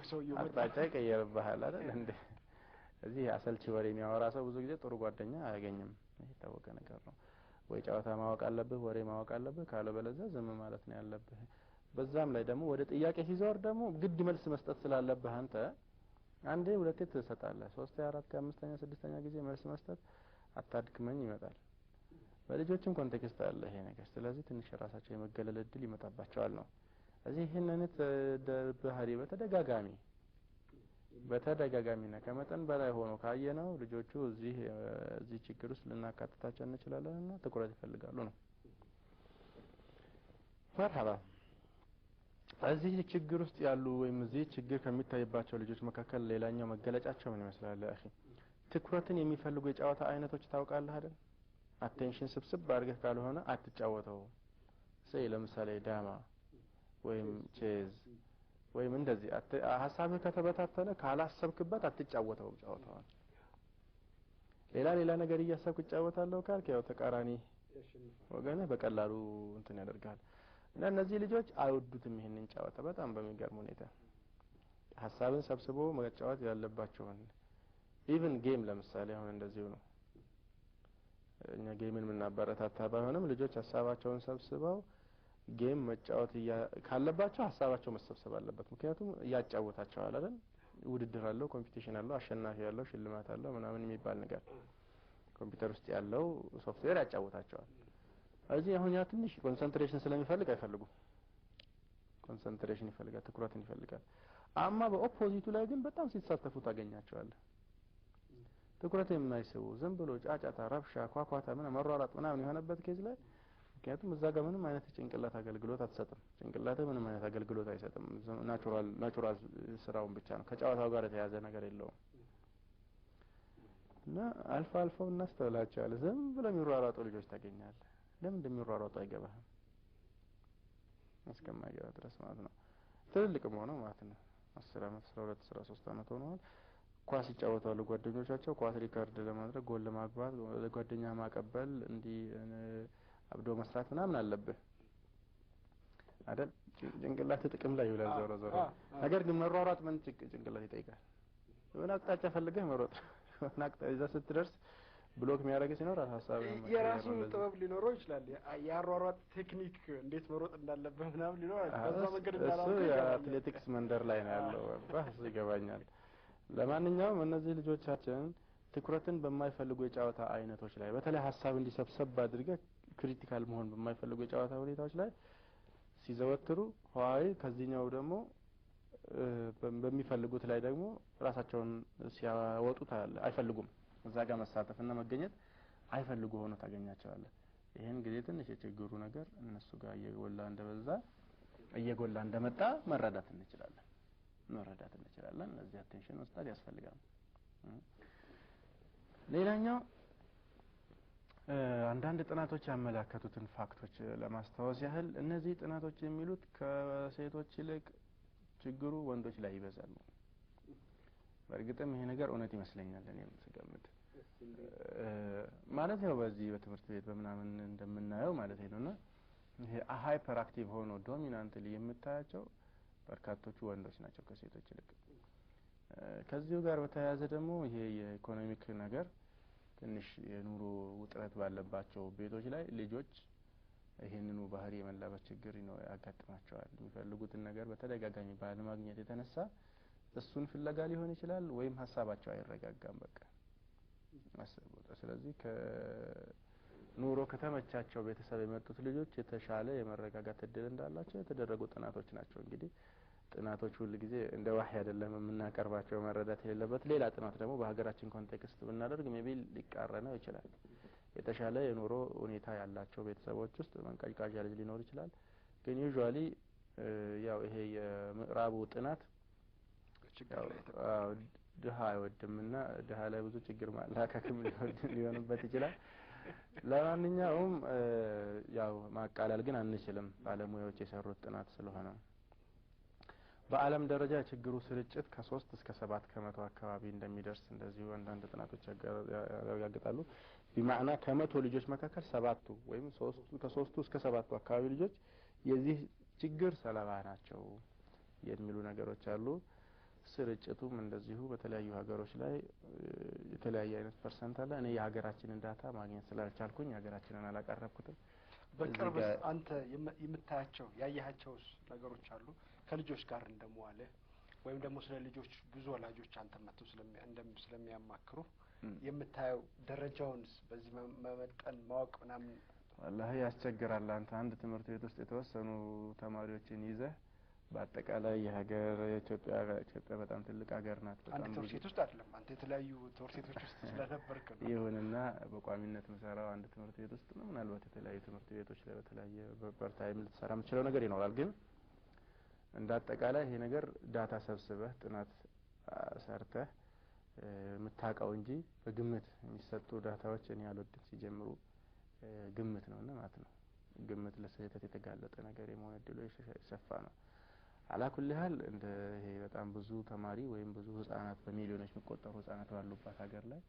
ሰውየው አቅጣጫ ይቀየርብሃል አይደል እንዴ? እዚህ አሰልቺ ወሬ የሚያወራ ሰው ብዙ ጊዜ ጥሩ ጓደኛ አያገኝም። ይሄ የታወቀ ነገር ነው። ወይ ጨዋታ ማወቅ አለብህ፣ ወሬ ማወቅ አለብህ፣ ካለበለዚያ ዝም ማለት ነው ያለብህ። በዛም ላይ ደግሞ ወደ ጥያቄ ሲዞር ደግሞ ግድ መልስ መስጠት ስላለብህ አንተ አንዴ ሁለቴ ትሰጣለህ፣ 3 4 5ኛ 6ኛ ጊዜ መልስ መስጠት አታድክመኝ ይመጣል። በልጆችም ኮንቴክስት አለ ይሄ ነገር። ስለዚህ ትንሽ ራሳቸው የመገለል እድል ይመጣባቸዋል ነው። እዚህ ይሄንን ባህሪ በተደጋጋሚና ከመጠን በላይ ሆኖ ካየነው ልጆቹ እዚህ ችግር ውስጥ ልናካትታቸው እንችላለንና ትኩረት ይፈልጋሉ ነው። መርሐባ እዚህ ችግር ውስጥ ያሉ ወይም እዚህ ችግር ከሚታይባቸው ልጆች መካከል ሌላኛው መገለጫቸው ምን ይመስላል? አኺ ትኩረትን የሚፈልጉ የጨዋታ አይነቶች ታውቃለህ አይደል? አቴንሽን ስብስብ አድርገህ ካልሆነ አትጫወተው። ለምሳሌ ዳማ ወይም ቼዝ ወይም እንደዚህ ሐሳብህ ከተበታተነ ካላሰብክበት አትጫወተውም ጨዋታውን። ሌላ ነገር እያሰብክ ትጫወታለህ ካልክ ያው ተቃራኒ ወገንህ በቀላሉ እንትን ያደርጋል። እና እነዚህ ልጆች አይወዱትም ይሄንን ጨዋታ በጣም በሚገርም ሁኔታ። ሐሳብን ሰብስቦ መጫወት ያለባቸውን ኢቭን ጌም ለምሳሌ አሁን እንደዚሁ ነው። እኛ ጌምን ምናበረታታ ባይሆንም ልጆች ሀሳባቸውን ሰብስበው ጌም መጫወት ካለባቸው ሀሳባቸው መሰብሰብ አለበት። ምክንያቱም ያጫወታቸዋል አይደል? ውድድር አለው፣ ኮምፒቲሽን አለው፣ አሸናፊ ያለው ሽልማት አለው ምናምን የሚባል ነገር ኮምፒውተር ውስጥ ያለው ሶፍትዌር ያጫወታቸዋል። እዚህ አሁን ያ ትንሽ ኮንሰንትሬሽን ስለሚፈልግ አይፈልጉም። ኮንሰንትሬሽን ይፈልጋል፣ ትኩረትን ይፈልጋል። አማ በኦፖዚቱ ላይ ግን በጣም ሲተሳተፉ ታገኛቸዋለህ። ትኩረት የማይስቡ ዝም ብሎ ጫጫታ፣ ረብሻ፣ ኳኳታ መሯሯጥ ምናምን የሆነበት ኬዝ ላይ ምክንያቱም እዛ ጋር ምንም አይነት ጭንቅላት አገልግሎት አትሰጥም። ጭንቅላት ምንም አይነት አገልግሎት አይሰጥም። ናቹራል ስራውን ብቻ ነው፣ ከጨዋታው ጋር የተያዘ ነገር የለውም። እና አልፎ አልፎ እናስተውላቸዋለን። ዝም ብለው የሚሯሯጡ ልጆች ታገኛለህ። ለምን እንደሚሯሯጡ አይገባህም እስከማይገባ ድረስ ማለት ነው። ትልልቅም ሆነው ማለት ነው 10 አመት 12 13 አመት ሆነዋል። ኳስ ይጫወታሉ ጓደኞቻቸው። ኳስ ሪካርድ ለማድረግ ጎል ለማግባት ለጓደኛ ማቀበል እንዲህ አብዶ መስራት ምናምን አለብህ አይደል? ጭንቅላት ጥቅም ላይ ይውላል ዞሮ ዞሮ። ነገር ግን መሯሯጥ ምን ጭንቅላት ይጠይቃል? የሆነ አቅጣጫ ፈልገህ መሮጥ አቅጣጫ እዛ ስትደርስ ብሎክ የሚያደርግ ሲኖር ሐሳብ የራሱ ጥበብ ሊኖረው ይችላል። ያሯሯጥ ቴክኒክ እንዴት መሮጥ እንዳለበት ምናምን ሊኖር በዛ መንገድ እንዳላውቅ እሱ የአትሌቲክስ መንደር ላይ ነው ያለው። ባስ ይገባኛል። ለማንኛውም እነዚህ ልጆቻችን ትኩረትን በማይፈልጉ የጨዋታ አይነቶች ላይ በተለይ ሐሳብ እንዲሰብሰብ አድርገህ ክሪቲካል መሆን በማይፈልጉ የጨዋታ ሁኔታዎች ላይ ሲዘወትሩ ሆይ ከዚህኛው ደግሞ በሚፈልጉት ላይ ደግሞ ራሳቸውን ሲያወጡ ታያለህ። አይፈልጉም እዛ ጋር መሳተፍና መገኘት አይፈልጉ ሆኖ ታገኛቸዋለህ። ይሄን ጊዜ ትንሽ የችግሩ ነገር እነሱ ጋር እየጎላ እንደመጣ መረዳት እንችላለን። ለዚህ አቴንሽን መስጠት ያስፈልጋል። ሌላኛው አንዳንድ ጥናቶች ያመለከቱትን ፋክቶች ለማስታወስ ያህል እነዚህ ጥናቶች የሚሉት ከሴቶች ይልቅ ችግሩ ወንዶች ላይ ይበዛል ነው። በእርግጥም ይሄ ነገር እውነት ይመስለኛል እኔም ስገምት ማለት ነው። በዚህ በትምህርት ቤት በምናምን እንደምናየው ማለት ነውና ይሄ ሃይፐር አክቲቭ ሆኖ ዶሚናንትሊ የምታያቸው በርካቶቹ ወንዶች ናቸው ከሴቶች ይልቅ። ከዚሁ ጋር በተያያዘ ደግሞ ይሄ የኢኮኖሚክ ነገር ትንሽ የኑሮ ውጥረት ባለባቸው ቤቶች ላይ ልጆች ይሄንኑ ባህሪ የመላበስ ችግር ያጋጥማቸዋል። የሚፈልጉትን ነገር በተደጋጋሚ ባለማግኘት የተነሳ እሱን ፍለጋ ሊሆን ይችላል ወይም ሀሳባቸው አይረጋጋም በቃ ማሰቡት። ስለዚህ ከኑሮ ከተመቻቸው ቤተሰብ የመጡት ልጆች የተሻለ የመረጋጋት እድል እንዳላቸው የተደረጉ ጥናቶች ናቸው። እንግዲህ ጥናቶች ሁሉ ጊዜ እንደ ዋህይ አይደለም የምናቀርባቸው፣ መረዳት የሌለበት ሌላ ጥናት ደግሞ በሀገራችን ኮንቴክስት ብናደርግ ሜቢ ሊቃረነው ይችላል። የተሻለ የኑሮ ሁኔታ ያላቸው ቤተሰቦች ውስጥ መንቀዥቃዣ ልጅ ሊኖር ይችላል። ግን ዩዥዋሊ ያው ይሄ የምዕራቡ ጥናት ድሃ አይወድምና ድሃ ላይ ብዙ ችግር ማላከክም ሊሆንበት ይችላል። ለማንኛውም ያው ማቃለል ግን አንችልም፣ ባለሙያዎች የሰሩት ጥናት ስለሆነ። በዓለም ደረጃ የችግሩ ስርጭት ከ3 እስከ 7 ከመቶ አካባቢ እንደሚደርስ እንደዚሁ አንዳንድ ጥናቶች ያረጋግጣሉ። በማዕና ከመቶ ልጆች መካከል 7ቱ ወይም ከ3 እስከ 7ቱ አካባቢ ልጆች የዚህ ችግር ሰለባ ናቸው የሚሉ ነገሮች አሉ። ስርጭቱም እንደዚሁ በተለያዩ ሀገሮች ላይ የተለያየ አይነት ፐርሰንት አለ። እኔ የሀገራችንን ዳታ ማግኘት ስላልቻልኩኝ ሀገራችንን አላቀረብኩትም። በቅርብ አንተ የምታያቸው ያያቸውስ ነገሮች አሉ ከልጆች ጋር እንደመዋለ ወይም ደግሞ ስለ ልጆች ብዙ ወላጆች አንተ መጥተው ስለሚያማክሩ የምታየው ደረጃውንስ በዚህ መመጠን ማወቅ ምናምን والله ያስቸግራል። አንተ አንድ ትምህርት ቤት ውስጥ የተወሰኑ ተማሪዎችን ይዘህ በአጠቃላይ የሀገር ኢትዮጵያ በጣም ትልቅ ሀገር ናት። በጣም አንተ ትምህርት ቤት ውስጥ አይደለም አንተ የተለያዩ ትምህርት ቤቶች ውስጥ ስለነበርክ ነው። ይሁንና በቋሚነት መሰራው አንድ ትምህርት ቤት ውስጥ ነው። ምናልባት የተለያዩ ትምህርት ቤቶች ላይ በተለያየ በፓርታይም ልትሰራ የምትችለው ነገር ይኖራል። ግን እንደ አጠቃላይ ይሄ ነገር ዳታ ሰብስበህ ጥናት ሰርተህ የምታውቀው እንጂ በግምት የሚሰጡ ዳታዎች እኔ አልወድም ሲጀምሩ ግምት ነውና ማለት ነው። ግምት ለስህተት የተጋለጠ ነገር የመሆን እድሉ ሰፋ ነው። አላኩል ያህል እንደ ይሄ በጣም ብዙ ተማሪ ወይም ብዙ ህፃናት በሚሊዮኖች የሚቆጠሩ ህፃናት ባሉባት ሀገር ላይ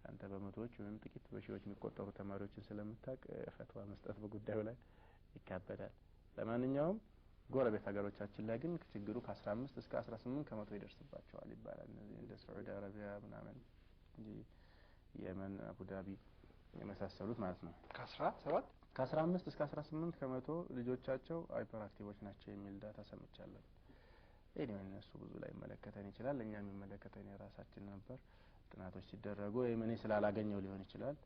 አንተ በመቶዎች ወይም ጥቂት በሺዎች የሚቆጠሩ ተማሪዎችን ስለምታውቅ ፈትዋ መስጠት በጉዳዩ ላይ ይካበዳል። ለማንኛውም ጎረቤት ሀገሮቻችን ላይ ግን ችግሩ ከ15 እስከ 18 ከመቶ ይደርስባቸዋል ይባላል። እንደ ሳዑዲ አረቢያ ምናምን እንጂ የመን፣ አቡዳቢ የመሳሰሉት ማለት ነው። ከ17 ከ15 እስከ 18 ከመቶ ልጆቻቸው ሃይፐር አክቲቮች ናቸው የሚል ዳታ ሰምቻለሁ። ኤኒዌይ እነሱ ብዙ ላይ መለከተን ይችላል። እኛ የሚመለከተን የራሳችን ነበር። ጥናቶች ሲደረጉ ወይም እኔ ስላላገኘው ሊሆን ይችላል።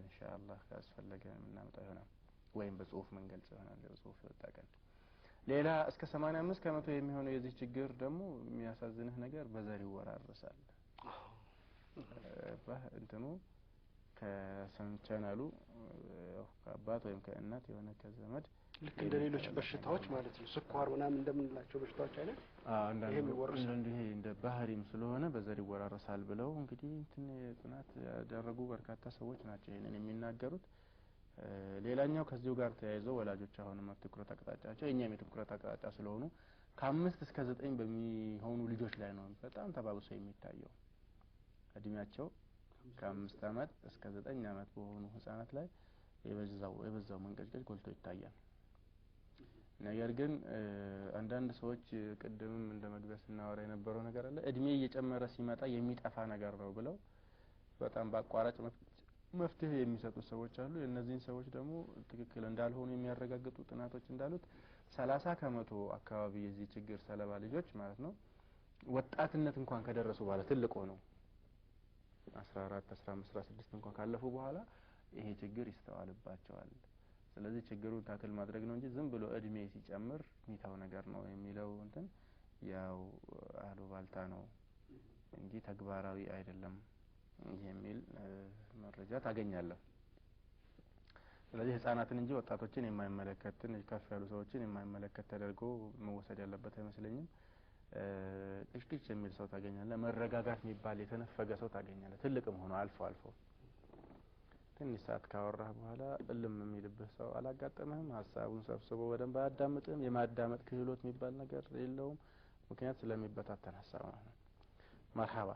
ኢንሻአላህ ካስፈለገ እናመጣ ይሆናል ወይም በጽሁፍ መንገልጽ ይሆናል። በጽሁፍ ይወጣቀን። ሌላ እስከ 85 ከመቶ የሚሆነው የዚህ ችግር ደግሞ የሚያሳዝንህ ነገር በዘር ይወራረሳል። እንትኑ ከሰንቸናሉ ከአባት ወይም ከእናት የሆነ ከዘመድ ልክ እንደ ሌሎች በሽታዎች ማለት ነው። ስኳር ምናምን እንደምንላቸው በሽታዎች አይነት አንዳንድ ይሄ እንደ ባህሪም ስለሆነ በዘር ይወራረሳል ብለው እንግዲህ እንትን ጥናት ያደረጉ በርካታ ሰዎች ናቸው ይሄንን የሚናገሩት። ሌላኛው ከዚሁ ጋር ተያይዞ ወላጆች አሁንም ትኩረት አቅጣጫቸው እኛም የትኩረት አቅጣጫ ስለሆኑ ከ5 እስከ 9 በሚሆኑ ልጆች ላይ ነው በጣም ተባብሶ የሚታየው። እድሜያቸው ከ5 አመት እስከ 9 አመት በሆኑ ህፃናት ላይ የበዛው መንቀጭቀጭ ጎልቶ ይታያል። ነገር ግን አንዳንድ ሰዎች ቅድምም እንደ መግቢያ ስናወራ የነበረው ነገር አለ እድሜ እየጨመረ ሲመጣ የሚጠፋ ነገር ነው ብለው በጣም በአቋራጭ መፍትሄ የሚሰጡ ሰዎች አሉ። የእነዚህን ሰዎች ደግሞ ትክክል እንዳልሆኑ የሚያረጋግጡ ጥናቶች እንዳሉት 30 ከመቶ አካባቢ የዚህ ችግር ሰለባ ልጆች ማለት ነው ወጣትነት እንኳን ከደረሱ በኋላ ትልቅ ሆነው 14 15 16 እንኳን ካለፉ በኋላ ይሄ ችግር ይስተዋልባቸዋል። ስለዚህ ችግሩን ታክል ማድረግ ነው እንጂ ዝም ብሎ እድሜ ሲጨምር ሚታው ነገር ነው የሚለው እንትን ያው አሉባልታ ነው እንጂ ተግባራዊ አይደለም የሚል መረጃ ታገኛለህ። ስለዚህ ህፃናትን እንጂ ወጣቶችን የማይመለከትን ከፍ ያሉ ሰዎችን የማይመለከት ተደርጎ መወሰድ ያለበት አይመስለኝም። ጥቂት የሚል ሰው ታገኛለህ። መረጋጋት የሚባል የተነፈገ ሰው ታገኛለህ። ትልቅም ሆኖ አልፎ ትንሽ ሰዓት ካወራህ በኋላ እልም የሚልብህ ሰው አላጋጠመህም? ሀሳቡን ሰብስቦ በደንብ አያዳምጥም። የማዳመጥ ክህሎት የሚባል ነገር የለውም። ምክንያት ስለሚበታተን ሀሳብ ነው። መርሐባ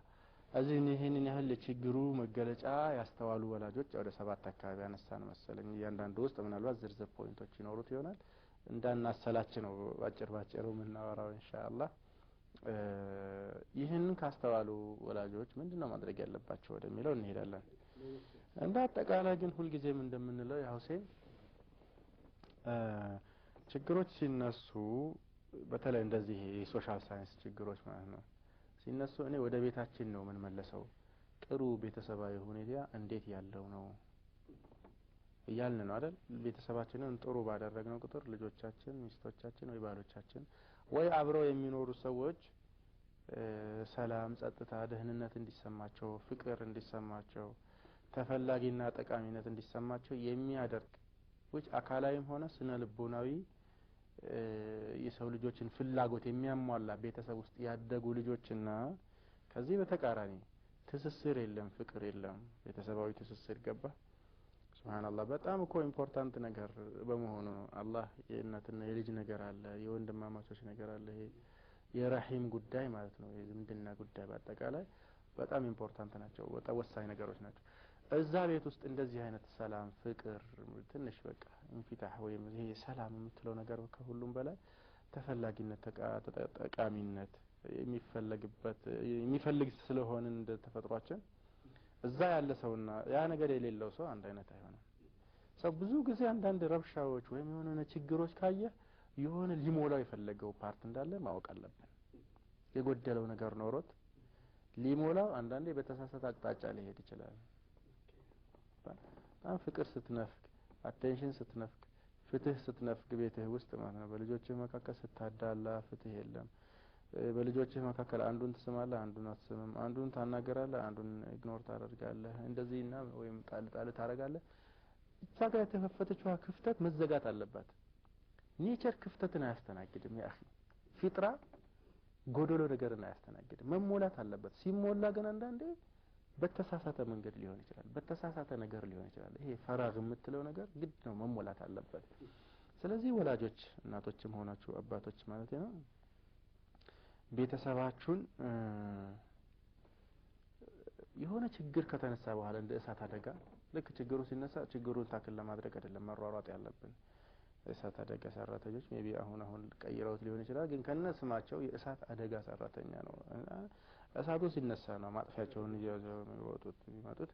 እዚህ ይሄንን ያህል ለችግሩ መገለጫ ያስተዋሉ ወላጆች ወደ 7 አካባቢ አነሳን መሰለኝ። እያንዳንዱ ውስጥ ምናልባት ዝርዝር ፖይንቶች ይኖሩት ይሆናል። እንዳናሰላች ነው ባጭሩ የምናወራው ኢንሻአላህ። ይህንን ካስተዋሉ ወላጆች ምንድነው ማድረግ ያለባቸው ወደሚለው እንሄዳለን። እንደ አጠቃላይ ግን ሁልጊዜም እንደምንለው ያው ሁሴን ችግሮች ሲነሱ በተለይ እንደዚህ የሶሻል ሳይንስ ችግሮች ማለት ነው ሲነሱ እኔ ወደ ቤታችን ነው ምን መለሰው ጥሩ ቤተሰባዊ ሁኔታ እንዴት ያለው ነው እያልን ነው አይደል? ቤተሰባችንን ጥሩ ባደረግነው ቁጥር ልጆቻችን፣ ሚስቶቻችን ወይ ባሎቻችን ወይ አብረው የሚኖሩ ሰዎች ሰላም፣ ጸጥታ፣ ደህንነት እንዲሰማቸው፣ ፍቅር እንዲሰማቸው፣ ተፈላጊና ጠቃሚነት እንዲሰማቸው የሚያደርግ አካላዊም ሆነ ስነ ልቦናዊ የሰው ልጆችን ፍላጎት የሚያሟላ ቤተሰብ ውስጥ ያደጉ ልጆችና ከዚህ በተቃራኒ ትስስር የለም፣ ፍቅር የለም፣ ቤተሰባዊ ትስስር ገባ ሱብሃንአላህ በጣም እኮ ኢምፖርታንት ነገር በመሆኑ ነው። አላህ የእናትና የልጅ ነገር አለ፣ የወንድማማቾች ነገር አለ፣ ይሄ የረሂም ጉዳይ ማለት ነው። የዝምድና ጉዳይ በአጠቃላይ በጣም ኢምፖርታንት ናቸው፣ በጣም ወሳኝ ነገሮች ናቸው። እዛ ቤት ውስጥ እንደዚህ አይነት ሰላም፣ ፍቅር ትንሽ በቃ እንፊታህ ወይም ይሄ ሰላም የምትለው ነገር ከሁሉም በላይ ተፈላጊነት፣ ጠቃሚነት የሚፈልግ ስለሆነ እንደ ተፈጥሯችን እዛ ያለ ሰውና ያ ነገር የሌለው ሰው አንድ አይነት አይሆንም። ሰው ብዙ ጊዜ አንዳንድ ረብሻዎች ወይም የሆነ ችግሮች ካየ የሆነ ሊሞላው የፈለገው ፓርት እንዳለ ማወቅ አለብን። የጎደለው ነገር ኖሮት ሊሞላው አንዳንዴ በተሳሳተ አቅጣጫ ሊሄድ ይችላል። ፍቅር ስትነፍግ፣ አቴንሽን ስትነፍግ፣ ፍትህ ስትነፍግ ቤትህ ውስጥ ማለት ነው በልጆችህ መካከል ስታዳላ ፍትህ የለም። በልጆችህ መካከል አንዱን ትስማለህ፣ አንዱን አትስምም፣ አንዱን ታናገራለህ፣ አንዱን ኢግኖር ታደርጋለህ፣ እንደዚህና ወይም ጣል ታረጋለህ። እዛ ጋር የተከፈተችው ክፍተት መዘጋት አለባት። ኔቸር ክፍተትን አያስተናግድም። ያ اخي ፊጥራ ጎዶሎ ነገርን አያስተናግድም፣ መሞላት አለበት። ሲሞላ ግን አንዳንዴ በተሳሳተ መንገድ ሊሆን ይችላል፣ በተሳሳተ ነገር ሊሆን ይችላል። ይሄ ፈራግ የምትለው ነገር ግድ ነው መሞላት አለበት። ስለዚህ ወላጆች እናቶችም ሆናችሁ አባቶች ማለት ነው ቤተሰባችሁን የሆነ ችግር ከተነሳ በኋላ እንደ እሳት አደጋ ልክ ችግሩ ሲነሳ ችግሩን ታክል ለማድረግ አይደለም መሯሯጥ ያለብን። እሳት አደጋ ሰራተኞች ሜቢ አሁን ቀይረውት ሊሆን ይችላል፣ ግን ከነ ስማቸው የእሳት አደጋ ሰራተኛ ነው። እሳቱ ሲነሳ ነው ማጥፊያቸውን ይዘው የሚወጡት የሚመጡት።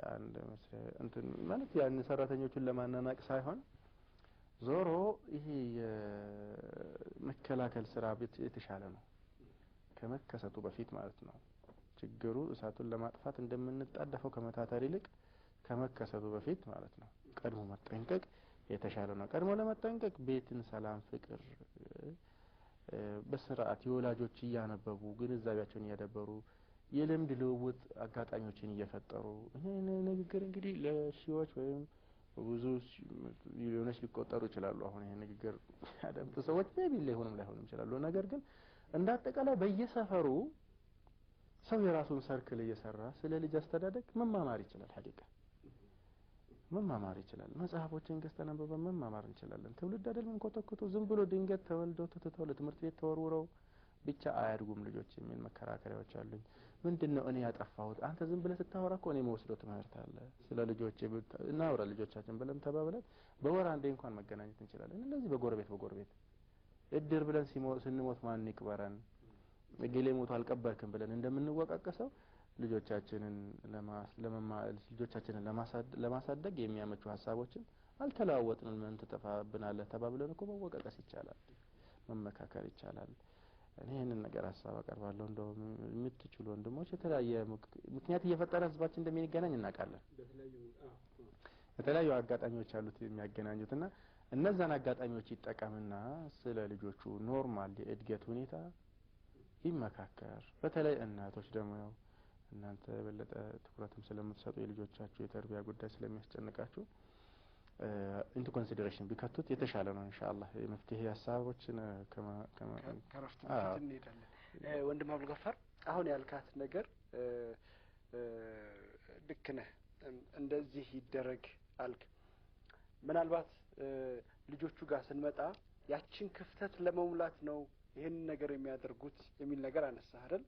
አንድ መስሪያ እንትን ማለት ያን ሰራተኞቹን ለማናናቅ ሳይሆን ዞሮ ይሄ የመከላከል ስራ የተሻለ ነው ከመከሰቱ በፊት ማለት ነው። ችግሩ እሳቱን ለማጥፋት እንደምንጣደፈው ከመታተር ይልቅ ከመከሰቱ በፊት ማለት ነው ቀድሞ መጠንቀቅ የተሻለ ነው። ቀድሞ ለመጠንቀቅ ቤትን ሰላም፣ ፍቅር በስርዓት የወላጆች እያነበቡ ግንዛቤያቸውን እያደበሩ የልምድ ልውውጥ አጋጣሚዎችን እየፈጠሩ ይሄ ንግግር እንግዲህ ለሺዎች ወይም ብዙ ሚሊዮኖች ሊቆጠሩ ይችላሉ። አሁን ይሄ ንግግር ያደምጡ ሰዎች ሜቢ ሊሆንም ላይሆንም ይችላሉ። ነገር ግን እንዳጠቃላይ በየሰፈሩ ሰው የራሱን ሰርክል እየሰራ ስለ ልጅ አስተዳደግ መማማር ይችላል። ሐቂቃ መማማር ይችላል። መጽሐፎችን ገዝተን አንብበን መማማር እንችላለን። ትውልድ አይደል ምን ኮተኮቱ ዝም ብሎ ድንገት ተወልደው ተተተው ለትምህርት ቤት ተወርውረው ብቻ አያድጉም ልጆች የሚል መከራከሪያዎች አሉኝ። ምንድነው እኔ ያጠፋሁት? አንተ ዝም ብለህ ስታወራ እኮ እኔ መወስደው ትምህርት አለ። ስለ ልጆች እናውራ ልጆቻችን ብለን ተባብለን በወር አንዴ እንኳን መገናኘት እንችላለን። እንደዚህ በጎረቤት እድር ብለን ስንሞት ማን ይቅበረን እገሌ ሞቶ አልቀበርክም ብለን እንደምንወቃቀሰው ልጆቻችንን ለማሳደግ የሚያመቹ ሀሳቦችን አልተለዋወጥንም ምን ተጠፋብናል ተባብለን እኮ መወቃቀስ ይቻላል፣ መመካከር ይቻላል። እኔ ይሄንን ነገር ሀሳብ አቀርባለሁ። እንደው የምትችሉ ወንድሞች የተለያየ ምክንያት እየፈጠረ ህዝባችን እንደሚገናኝ እናውቃለን። የተለያዩ አጋጣሚዎች አሉት የሚያገናኙትና እነዛን አጋጣሚዎች ይጠቀምና ስለ ልጆቹ ኖርማል የእድገት ሁኔታ ይመካከር። በተለይ እናቶች ደግሞ ያው እናንተ በለጠ ትኩረትም ስለምትሰጡ የልጆቻችሁ የተርቢያ ጉዳይ ስለሚያስጨንቃችሁ into consideration ቢከቱት የተሻለ ነው ኢንሻአላህ። የመፍትሄ ሀሳቦችን ከረፍት በፊት እንሄዳለን። ወንድም አብዱልገፋር አሁን ያልካት ነገር ልክ ነህ። እንደዚህ ይደረግ አልክ። ምናልባት ልጆቹ ጋር ስንመጣ ያችን ክፍተት ለመሙላት ነው ይሄን ነገር የሚያደርጉት የሚል ነገር አነሳህ አይደል?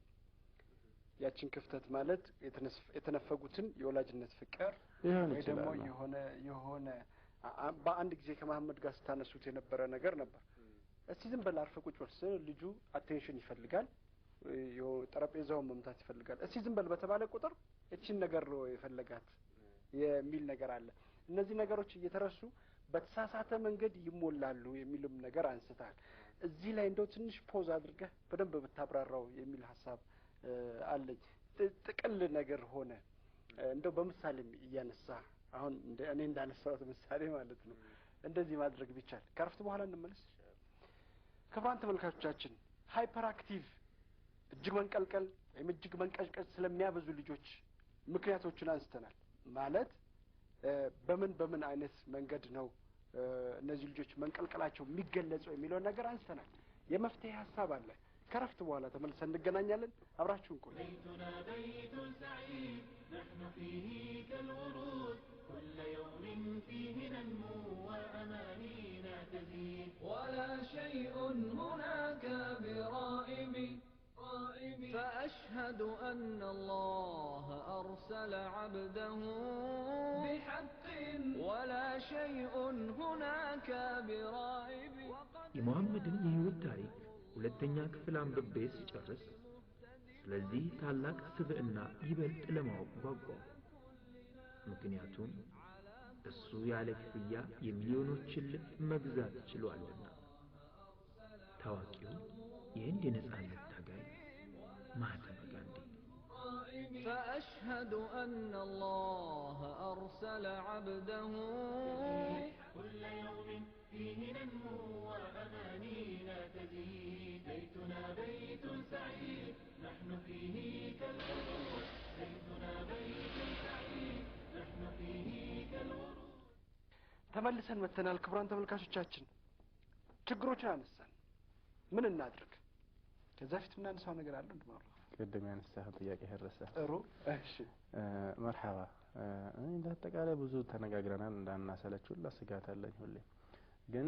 ያችን ክፍተት ማለት የተነፈጉትን የወላጅነት ፍቅር ወይ ደግሞ የሆነ በአንድ ጊዜ ከመሐመድ ጋር ስታነሱት የነበረ ነገር ነበር። እስቲ ዝም በል አርፈህ ቁጭ በል ስል ልጁ አቴንሽን ይፈልጋል፣ ጠረጴዛውን መምታት ይፈልጋል። እስቲ ዝም በል በተባለ ቁጥር እቺን ነገር ነው የፈለጋት የሚል ነገር አለ። እነዚህ ነገሮች እየተረሱ በተሳሳተ መንገድ ይሞላሉ የሚልም ነገር አንስታል። እዚህ ላይ እንደው ትንሽ ፖዝ አድርገህ በደንብ ብታብራራው የሚል ሀሳብ አለኝ። ጥቅል ነገር ሆነ እንደው በምሳሌም እያነሳ አሁን እኔ እንዳነሳሁት ምሳሌ ማለት ነው እንደዚህ ማድረግ ቢቻል። ከረፍት በኋላ እንመለስ። ክቡራን ተመልካቾቻችን ሃይፐር አክቲቭ እጅግ መንቀልቀል ወይም እጅግ መንቀጭቀጭ ስለሚያበዙ ልጆች ምክንያቶችን አንስተናል። ማለት በምን አይነት መንገድ ነው እነዚህ ልጆች መንቀልቀላቸው የሚገለጸው የሚለውን ነገር አንስተናል። የመፍትሄ ሀሳብ አለ። ከረፍት በኋላ ተመልሰን እንገናኛለን። አብራችሁን ቆዩ። بيتنا بيت سعيد نحن فيه كالورود كل يوم فيه ننمو وأمانينا تزيد ولا شيء هناك برائب فأشهد أن الله أرسل عبده بحق ولا شيء هناك برائب የሙሐመድን የህይወት ታሪክ ሁለተኛ ክፍል አንብቤ ስጨርስ ስለዚህ ታላቅ ስብዕና ይበልጥ ለማወቅ ጓጓሁ። ምክንያቱም እሱ ያለ ክፍያ የሚሊዮኖችን ልብ መግዛት ችሏልና። ታዋቂው የህንድ የነጻነት ታጋይ ማህተማ ጋንዲ فأشهد أن الله أرسل عبده كل يوم فيه ننمو وأمانينا تزيد بيتنا بيت سعيد نحن فيه كالورود بيتنا بيت سعيد نحن فيه كالورود ተመልሰን መተናል። ክቡራን ተመልካቾቻችን ችግሮችን አነሳን። ምን እናድርግ? ከዛ ፊት እናነሳው ነገር አለ እንደማሩ ቅድም ያነሳኸው ጥያቄ ሄረሰ ጥሩ። እሺ መርሐባ። እንደ አጠቃላይ ብዙ ተነጋግረናል። እንዳናሰለችው ለስጋት አለኝ ሁሌ። ግን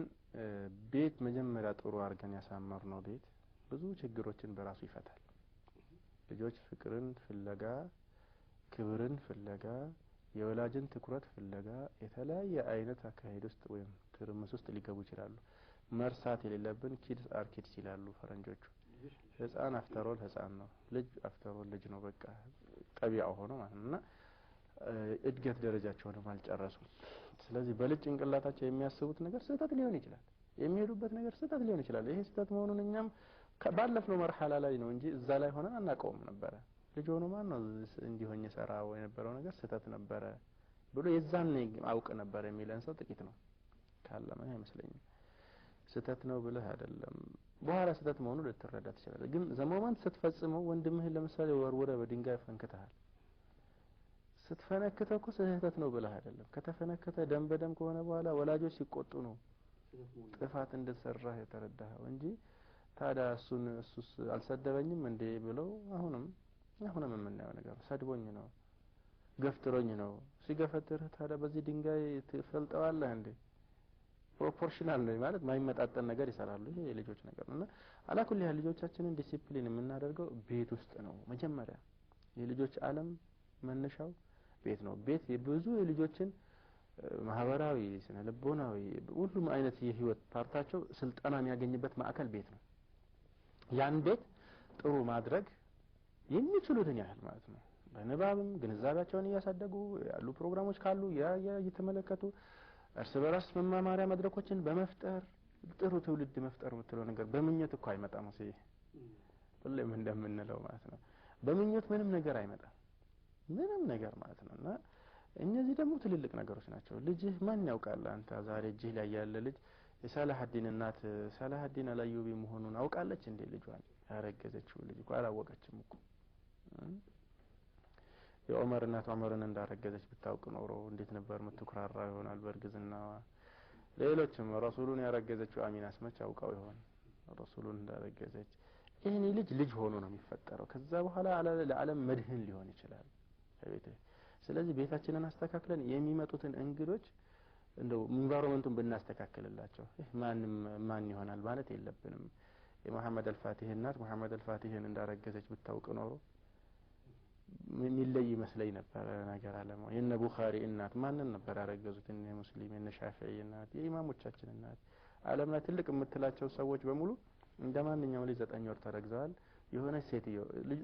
ቤት መጀመሪያ ጥሩ አድርገን ያሳመርነው ቤት ብዙ ችግሮችን በራሱ ይፈታል። ልጆች ፍቅርን ፍለጋ፣ ክብርን ፍለጋ፣ የወላጅን ትኩረት ፍለጋ የተለያየ አይነት አካሄድ ውስጥ ወይም ትርምስ ውስጥ ሊገቡ ይችላሉ። መርሳት የሌለብን ኪድስ አር ኪድስ ይላሉ ፈረንጆቹ። ህፃን አፍተሮል ህፃን ነው፣ ልጅ አፍተሮል ልጅ ነው። በቃ ጠቢያው ሆኖ ማለት ነውና እድገት ደረጃቸውንም አልጨረሱም። ስለዚህ በልጅ ጭንቅላታቸው የሚያስቡት ነገር ስህተት ሊሆን ይችላል፣ የሚሄዱበት ነገር ስህተት ሊሆን ይችላል። ይሄ ስህተት መሆኑን እኛም ባለፍነው መርሐላ ላይ ነው እንጂ እዛ ላይ ሆነን አናውቀውም ነበረ። ልጅ ሆኖ ማን ነው እንዲሆን የሰራው የነበረው ነገር ስህተት ነበረ ብሎ የዛን አውቅ ነበር የሚለን ሰው ጥቂት ነው። ካለማ አይመስለኝም። ስህተት ነው ብለህ አይደለም በኋላ ስህተት መሆኑን ልትረዳ ትችላለህ። ግን ዘመማን ስትፈጽመው ወንድምህን ለምሳሌ ወርወረ በድንጋይ ፈንክተሃል። ስትፈነክተው እኮ ስህተት ነው ብለህ አይደለም። ከተፈነከተ ደም በደም ከሆነ በኋላ ወላጆች ሲቆጡ ነው ጥፋት እንደሰራህ የተረዳኸው እንጂ ታዲያ እሱስ አልሰደበኝም እንዴ ብለው አሁንም የምናየው ነገር ሰድቦኝ ነው ገፍትሮኝ ነው ሲገፈትርህ ታዲያ በዚህ ድንጋይ ትፈልጠዋለህ እንዴ? ፕሮፖርሽናል ነው ማለት ማይመጣጠን ነገር ይሰራሉ። ይሄ የልጆች ነገር ነውና አላኩል ያህል ልጆቻችንን ዲሲፕሊን የምናደርገው ቤት ውስጥ ነው። መጀመሪያ የልጆች ዓለም መነሻው ቤት ነው። ቤት የብዙ የልጆችን ማህበራዊ፣ ስነ ልቦናዊ ሁሉም አይነት የህይወት ፓርታቸው ስልጠና የሚያገኝበት ማዕከል ቤት ነው። ያን ቤት ጥሩ ማድረግ የሚችሉትን ያህል ማለት ነው በንባብም ግንዛቤያቸውን እያሳደጉ ያሉ ፕሮግራሞች ካሉ እየተመለከቱ እርስ በራስ መማማሪያ መድረኮችን በመፍጠር ጥሩ ትውልድ መፍጠር የምትለው ነገር በምኞት እኮ አይመጣም። ሁሌም እንደምንለው ማለት ነው በምኞት ምንም ነገር አይመጣም፣ ምንም ነገር ማለት ነውና እነዚህ ደግሞ ትልልቅ ነገሮች ናቸው። ልጅህ ማን ያውቃል? አንተ ዛሬ እጅህ ላይ ያለ ልጅ የሳላሐዲን እናት ሳላሐዲን አልአዩቢ መሆኑን አውቃለች እንዴ? ልጇን ያረገዘችው ልጅ እኮ አላወቀችም እኮ። የዑመር እናት ዑመርን እንዳረገዘች ብታውቅ ኖሮ እንዴት ነበር ምትኩራራ ይሆናል በእርግዝናዋ። ሌሎችም ረሱሉን ያረገዘችው አሚናስ መች አውቀው ይሆን ረሱሉን እንዳረገዘች? ይሄን ልጅ ሆኖ ነው የሚፈጠረው። ከዛ በኋላ ለዓለም መድህን ሊሆን ይችላል ቤትህ። ስለዚህ ቤታችንን አስተካክለን የሚመጡትን እንግዶች እንደው ኢንቫይሮመንቱን ብናስተካክልላቸው ማን ይሆናል ማለት የለብንም። የመሐመድ አልፋቲህ እናት መሐመድ አልፋቲህን እንዳረገዘች ብታውቅ ኖሮ ሚለይ ይመስለኝ ነበር ነገር አለማ። የነ ቡኻሪ እናት ማንን ነበር ያረገዙት? እነ ሙስሊም፣ የነ ሻፊዒ እናት፣ የኢማሞቻችን እናት ዓለም ላይ ትልቅ የምትላቸው ሰዎች በሙሉ እንደማንኛውም ልጅ 9 ወር ተረግዘዋል። የሆነ ሴትዮ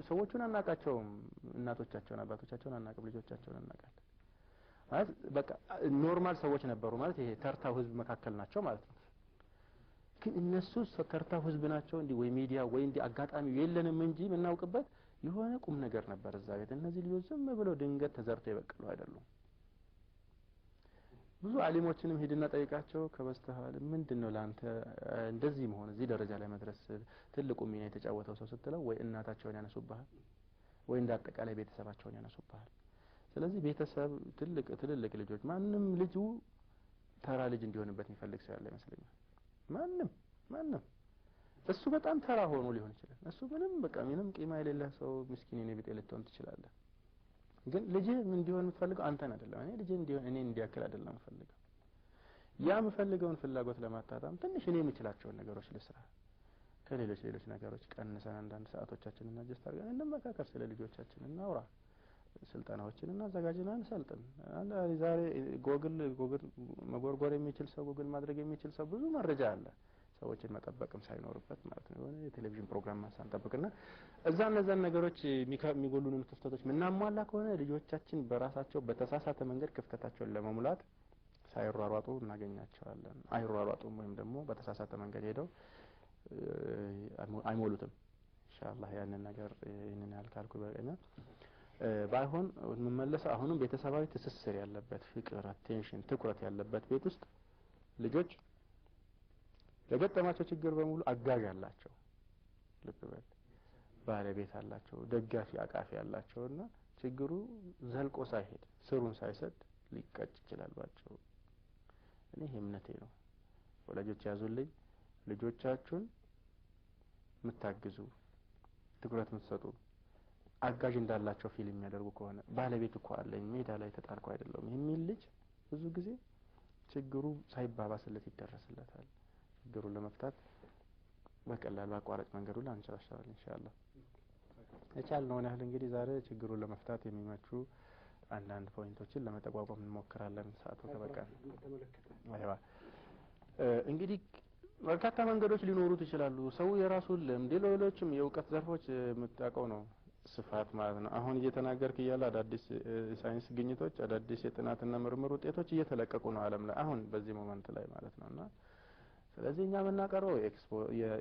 ሰዎቹን አናቃቸውም፣ እናቶቻቸውን አባቶቻቸውን አናቅም፣ ልጆቻቸውን አናቃለን። ማለት በቃ ኖርማል ሰዎች ነበሩ ማለት ይሄ ተርታው ህዝብ መካከል ናቸው ማለት ነው። ግን እነሱ ተርታው ህዝብ ናቸው እንዲ ወይ ሚዲያ ወይ እንዲ አጋጣሚ የለንም እንጂ የምናውቅበት የሆነ ቁም ነገር ነበር እዛ ቤት። እነዚህ ልጆች ዝም ብለው ድንገት ተዘርተው የበቀሉ አይደሉም። ብዙ ዓሊሞችንም ሄድና ጠይቃቸው ከበስተኋላ ምንድነው ላንተ እንደዚህ መሆን እዚህ ደረጃ ላይ መድረስ ትልቁ ሚና የተጫወተው ሰው ስትለው ወይ እናታቸውን ያነሱብሃል ወይ እንዳጠቃላይ ቤተሰባቸውን ያነሱብሃል። ስለዚህ ቤተሰብ ትልልቅ ልጆች ማንም ልጁ ተራ ልጅ እንዲሆንበት የሚፈልግ ሰው ያለ ይመስለኛል። ማንም እሱ በጣም ተራ ሆኖ ሊሆን ይችላል። እሱ ምንም ቂማ የሌለው ሰው ምስኪን የኔ ቤት ልትሆን ትችላለህ። ግን ልጅህ ምን እንዲሆን የምትፈልገው አንተን አይደለም። እኔ ልጅህ እንዲሆን እኔ እንዲያክል አይደለም የምፈልገው። ያ የምፈልገውን ፍላጎት ለማጣጣም ትንሽ እኔ የምችላቸውን ነገሮች ልስራ። ከሌሎች ነገሮች ቀንሰን አንዳንድ ሰዓቶቻችንን አጀስት አድርገን እንመካከር፣ ስለ ልጆቻችን እናውራ፣ ስልጠናዎችን እናዘጋጅና እንሰልጥን። ዛሬ ጎግል መጎርጎር የሚችል ሰው ጎግል ማድረግ የሚችል ሰው ብዙ መረጃ አለ። ሰዎችን መጠበቅም ሳይኖርበት ማለት ነው። የሆነ የቴሌቪዥን ፕሮግራም ማሳንጠብቅና እነዛን ነገሮች የሚጎሉንን ክፍተቶች ምናሟላ ከሆነ ልጆቻችን በራሳቸው በተሳሳተ መንገድ ክፍተታቸውን ለመሙላት ሳይሯሯጡ እናገኛቸዋለን። አይሯሯጡም ወይም ደግሞ በተሳሳተ መንገድ ሄደው አይሞሉትም። ኢንሻአላህ ያንን ነገር ይሄንን ያልካልኩ በቀኛ ባይሆን መመለሰው አሁንም ቤተሰባዊ ትስስር ያለበት ፍቅር፣ አቴንሽን፣ ትኩረት ያለበት ቤት ውስጥ ልጆች ለገጠማቸው ችግር በሙሉ አጋዥ አላቸው። ልብ በል ባለቤት አላቸው፣ ደጋፊ አቃፊ አላቸውና ችግሩ ዘልቆ ሳይሄድ ስሩን ሳይሰድ ሊቀጭ ይችላል ባቸው። እኔ እምነቴ ነው። ወላጆች ያዙልኝ፣ ልጆቻችሁን የምታግዙ ትኩረት የምትሰጡ አጋዥ እንዳላቸው ፊልም የሚያደርጉ ከሆነ ባለቤት እኮ አለኝ ሜዳ ላይ ተጣልኩ አይደለም የሚል ልጅ ብዙ ጊዜ ችግሩ ሳይባባስለት ይደረስለታል። ችግሩን ለመፍታት በቀላሉ አቋራጭ መንገዱ ላንቸራቸዋለን ኢንሻአላህ። የቻልነውን ያህል እንግዲህ ዛሬ ችግሩን ለመፍታት የሚመቹ አንዳንድ ፖይንቶችን ለመጠቋቋም እንሞክራለን። ሰዓቱ ተበቃን። አይዋ እንግዲህ በርካታ መንገዶች ሊኖሩት ይችላሉ። ሰው የራሱን ልምድ ሌሎችም የእውቀት ዘርፎች የምታውቀው ነው። ስፋት ማለት ነው። አሁን እየተናገርክ እያለ አዳዲስ ሳይንስ ግኝቶች አዳዲስ የጥናትና ምርምር ውጤቶች እየተለቀቁ ነው ዓለም ላይ አሁን በዚህ ሞመንት ላይ ማለት ነውና ስለዚህ እኛ የምናቀርበው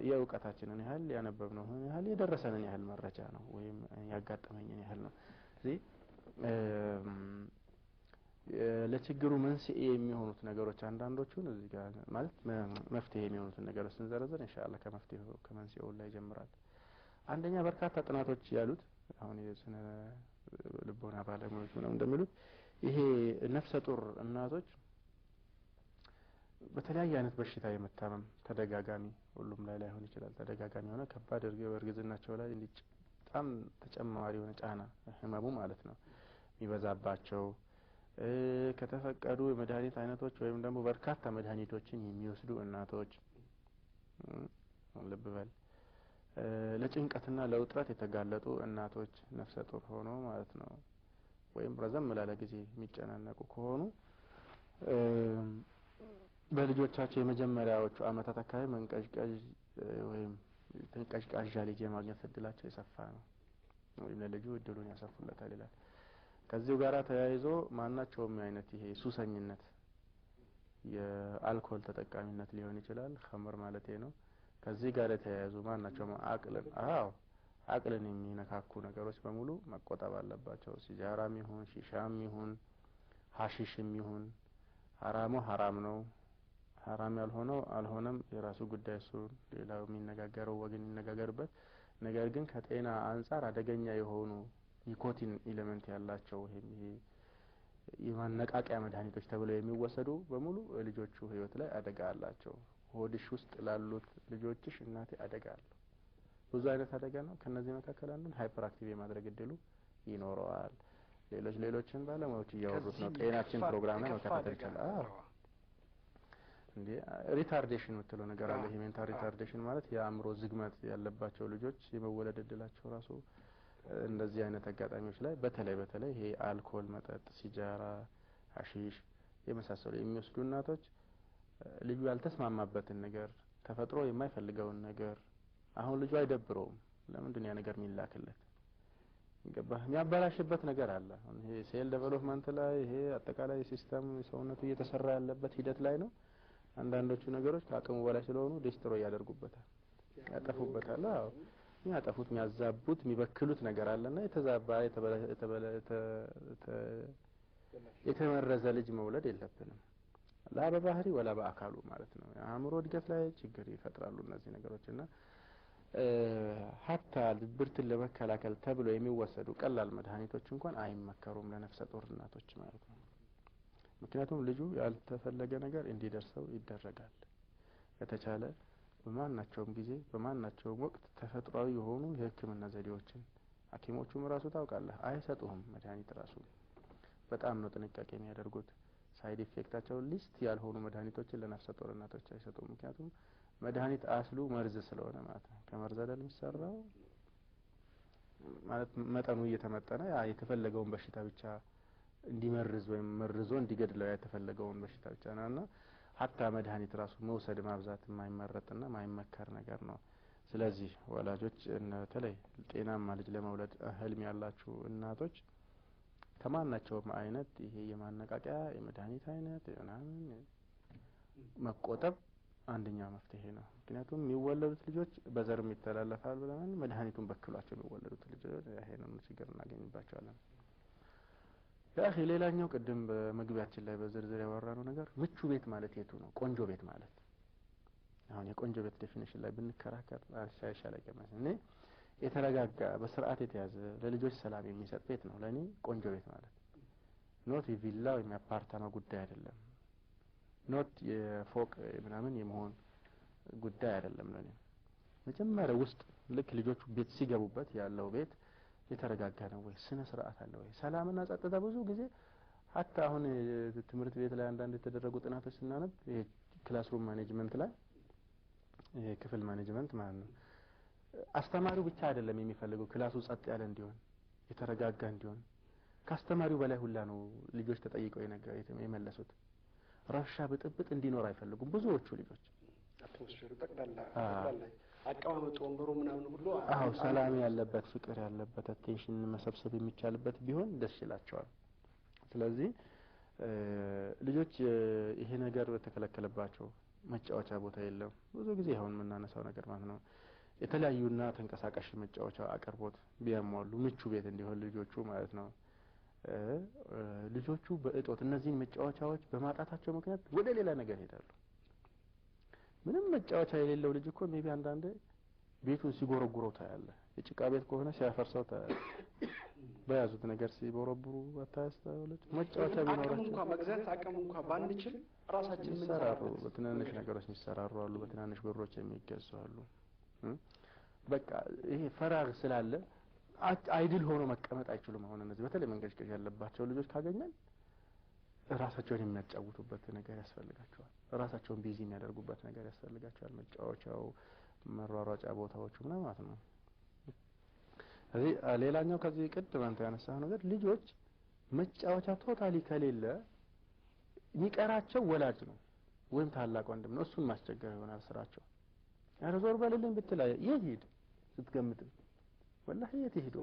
የእውቀታችንን ያህል ያነበብነውን ያህል የደረሰንን ያህል መረጃ ነው ወይም ያጋጠመኝን ያህል ነው። ስለዚህ ለችግሩ መንስኤ የሚሆኑት ነገሮች አንዳንዶቹን እዚህ ጋር ማለት መፍትሄ የሚሆኑት ነገሮች ስንዘረዝር ኢንሻአላህ ከመፍትሄው ከመንስኤው ላይ ይጀምራል። አንደኛ በርካታ ጥናቶች ያሉት አሁን የስነ ልቦና ባለሙያዎች ምንም እንደሚሉት ይሄ ነፍሰ ጡር እናቶች በተለያየ አይነት በሽታ የመታመም ተደጋጋሚ ሁሉም ላይ ላይሆን ይችላል ተደጋጋሚ ሆነ ከባድ እርግዝናቸው ላይ በጣም ተጨማሪ የሆነ ጫና ህመሙ ማለት ነው የሚበዛባቸው ከተፈቀዱ የመድኃኒት አይነቶች ወይም ደግሞ በርካታ መድኃኒቶችን የሚወስዱ እናቶች ልብ በል ለጭንቀትና ለውጥረት የተጋለጡ እናቶች ነፍሰ ጡር ሆኖ ማለት ነው ወይም ረዘም ላለ ጊዜ የሚጨናነቁ ከሆኑ በልጆቻቸው የመጀመሪያዎቹ አመታት አካባቢ መንቀዥቀዥ ወይም ተንቀዥቃዣ ልጅ የማግኘት እድላቸው የሰፋ ነው ወይም ለልጁ እድሉን ያሰፉለታል ይላል። ከዚሁ ጋር ተያይዞ ማናቸውም አይነት ይሄ ሱሰኝነት የአልኮል ተጠቃሚነት ሊሆን ይችላል ኸምር ማለቴ ነው። ከዚህ ጋር ተያይዞ ማናቸውም አቅልን የሚነካኩ ነገሮች በሙሉ መቆጠብ አለባቸው። ሲጃራም ይሁን ሺሻም ይሁን ሐሺሽም ይሁን ሐራሙ ሐራም ነው ሐራም ያልሆነው አልሆነም የራሱ ጉዳይ እሱ ሌላው የሚነጋገረው ወገን ይነጋገርበት። ነገር ግን ከጤና አንፃር አደገኛ የሆኑ ኒኮቲን ኤሌመንት ያላቸው ይሄ የማነቃቂያ መድኃኒቶች ተብለው የሚወሰዱ በሙሉ ልጆቹ ህይወት ላይ አደጋ አላቸው። ሆድሽ ውስጥ ላሉት ልጆችሽ እናቴ አደጋ አለው። ብዙ አይነት አደጋ ነው። ከነዚህ መካከል አንዱን ሃይፐር አክቲቭ የማድረግ እድሉ ይኖረዋል። ሌሎችን ባለሙያዎች እያወሩት ነው። ጤናችን ፕሮግራም ላይ መከታተል ይችላል። እንዴ ሪታርዴሽን የምትለው ነገር አለ። ይሄ ሜንታል ሪታርዴሽን ማለት የአእምሮ ዝግመት ያለባቸው ልጆች የመወለድ እድላቸው ራሱ እንደዚህ አይነት አጋጣሚዎች ላይ በተለይ ይሄ አልኮል መጠጥ ሲጃራ ሐሺሽ የመሳሰሉ የሚወስዱ እናቶች ልጁ ያልተስማማበትን ነገር ተፈጥሮ የማይፈልገውን ነገር አሁን ልጁ አይደብረውም ለምንድን ያ ነገር የሚላክለት ገባህ የሚያበላሽበት ነገር አለ። ይሄ ሴል ዴቨሎፕመንት ላይ ይሄ አጠቃላይ ሲስተም ሰውነቱ እየተሰራ ያለበት ሂደት ላይ ነው። አንዳንዶቹ ነገሮች ከአቅሙ በላይ ስለሆኑ ዲስትሮይ ያደርጉበታል ያጠፉበታል። አዎ የሚያጠፉት የሚያዛቡት የሚበክሉት ነገር አለና የተዛባ የተመረዘ ልጅ መውለድ የለብንም ላ በባህሪ ወላ በአካሉ ማለት ነው። አእምሮ እድገት ላይ ችግር ይፈጥራሉ እነዚህ ነገሮችና ሀታ ድብርትን ለመከላከል ተብሎ የሚወሰዱ ቀላል መድኃኒቶች እንኳን አይመከሩም ለነፍሰ ጡር እናቶች ማለት ነው። ምክንያቱም ልጁ ያልተፈለገ ነገር እንዲደርሰው ይደረጋል። ከተቻለ በማናቸውም ጊዜ በማናቸውም ወቅት ተፈጥሯዊ የሆኑ የሕክምና ዘዴዎችን ሐኪሞቹም ራሱ ታውቃለህ አይሰጡህም። መድኃኒት ራሱ በጣም ነው ጥንቃቄ የሚያደርጉት። ሳይድ ኢፌክታቸው ሊስት ያልሆኑ መድኃኒቶችን ለነፍሰ ጡር እናቶች አይሰጡም። ምክንያቱም መድኃኒት አስሉ መርዝ ስለሆነ ማለት ነው። ከመርዝ አይደል የሚሰራው ማለት መጠኑ እየተመጠነ ያ የተፈለገውን በሽታ ብቻ እንዲመርዝ ወይም መርዞ እንዲገድለው የተፈለገውን በሽታ ብቻ ነውና ሀታ መድኃኒት ራሱ መውሰድ ማብዛት የማይመረጥና የማይመከር ነገር ነው። ስለዚህ ወላጆች በተለይ ጤናማ ልጅ ለመውለድ ህልም ያላችሁ እናቶች ከማናቸውም አይነት ይሄ የማነቃቂያ የመድኃኒት አይነት ምናምን መቆጠብ አንደኛው መፍትሄ ነው። ምክንያቱም የሚወለዱት ልጆች በዘርም ይተላለፋል ብለን መድኃኒቱን በክሏቸው የሚወለዱት ልጆች ይሄንን ችግር እናገኝባቸዋለን። ያኺ ሌላኛው ቅድም በመግቢያችን ላይ በዝርዝር ያወራነው ነገር ምቹ ቤት ማለት የቱ ነው? ቆንጆ ቤት ማለት አሁን የቆንጆ ቤት ዴፊኒሽን ላይ ብንከራከር አይሻለኝ ማለት ነው። የተረጋጋ በስርዓት የተያዘ ለልጆች ሰላም የሚሰጥ ቤት ነው ለኔ ቆንጆ ቤት ማለት። ኖት የቪላ ወይም የአፓርታማ ጉዳይ አይደለም። ኖት የፎቅ ምናምን የመሆን ጉዳይ አይደለም ለኔ። መጀመሪያ ውስጥ ልክ ልጆቹ ቤት ሲገቡበት ያለው ቤት የተረጋጋ ነው ወይ ስነ ስርዓት አለ ወይ ሰላምና ጸጥታ። ብዙ ጊዜ ሀታ አሁን ትምህርት ቤት ላይ አንዳንድ የተደረጉ ጥናቶች ስናነብ ክላስሩም ማኔጅመንት ላይ ክፍል ማኔጅመንት ማለት ነው አስተማሪው ብቻ አይደለም የሚፈልገው ክላሱ ጸጥ ያለ እንዲሆን የተረጋጋ እንዲሆን ከአስተማሪው በላይ ሁላ ነው ልጆች ተጠይቀው የመለሱት። ረብሻ ብጥብጥ እንዲኖር አይፈልጉም ብዙዎቹ ልጆች። አቀማመጡ ወንበሩ ምናምን ሁሉ አዎ ሰላም ያለበት ፍቅር ያለበት አቴንሽን መሰብሰብ የሚቻልበት ቢሆን ደስ ይላቸዋል። ስለዚህ ልጆች ይሄ ነገር ተከለከለባቸው መጫወቻ ቦታ የለም ብዙ ጊዜ አሁን የምናነሳው ነገር ማለት ነው። የተለያዩና ተንቀሳቃሽ መጫወቻ አቅርቦት ቢያሟሉ ምቹ ቤት እንዲሆን ልጆቹ ማለት ነው። ልጆቹ በእጦት እነዚህን መጫወቻዎች በማጣታቸው ምክንያት ወደ ሌላ ነገር ይሄዳሉ። ምንም መጫወቻ የሌለው ልጅ እኮ ሜቢ አንዳንዴ ቤቱን ሲጎረጉረው ታያለ። የጭቃ ቤት ከሆነ ሲያፈርሰው ታያለ። በያዙት ነገር ሲቦረቡሩ አታስተውሉት? መጫወቻ ቢኖራቸው እንኳን መግዛት አቅም እንኳን ባንችል ራሳችን ምን ሰራሩ በትናንሽ ነገሮች የሚሰራሩ አሉ፣ በትናንሽ ብሮች የሚገዙ አሉ። በቃ ይሄ ፈራግ ስላለ አይድል ሆኖ መቀመጥ አይችሉም። አሁን እነዚህ በተለይ መንገጭገጭ ያለባቸው ልጆች ካገኘን ራሳቸውን የሚያጫውቱበት ነገር ያስፈልጋቸዋል። ራሳቸውን ቢዚ የሚያደርጉበት ነገር ያስፈልጋቸዋል። መጫወቻው መሯሯጫ ቦታዎቹ ምናምን ማለት ነው። እዚህ ሌላኛው ከዚህ ቅድም አንተ ያነሳው ነገር ልጆች መጫወቻ ቶታሊ ከሌለ የሚቀራቸው ወላጅ ነው ወይም ታላቅ ወንድም ነው። እሱን ማስቸገር ይሆናል ስራቸው። አረዞር በልልኝ ብትል የት ሄድ ስትገምት ወላሂ የት ሄዶ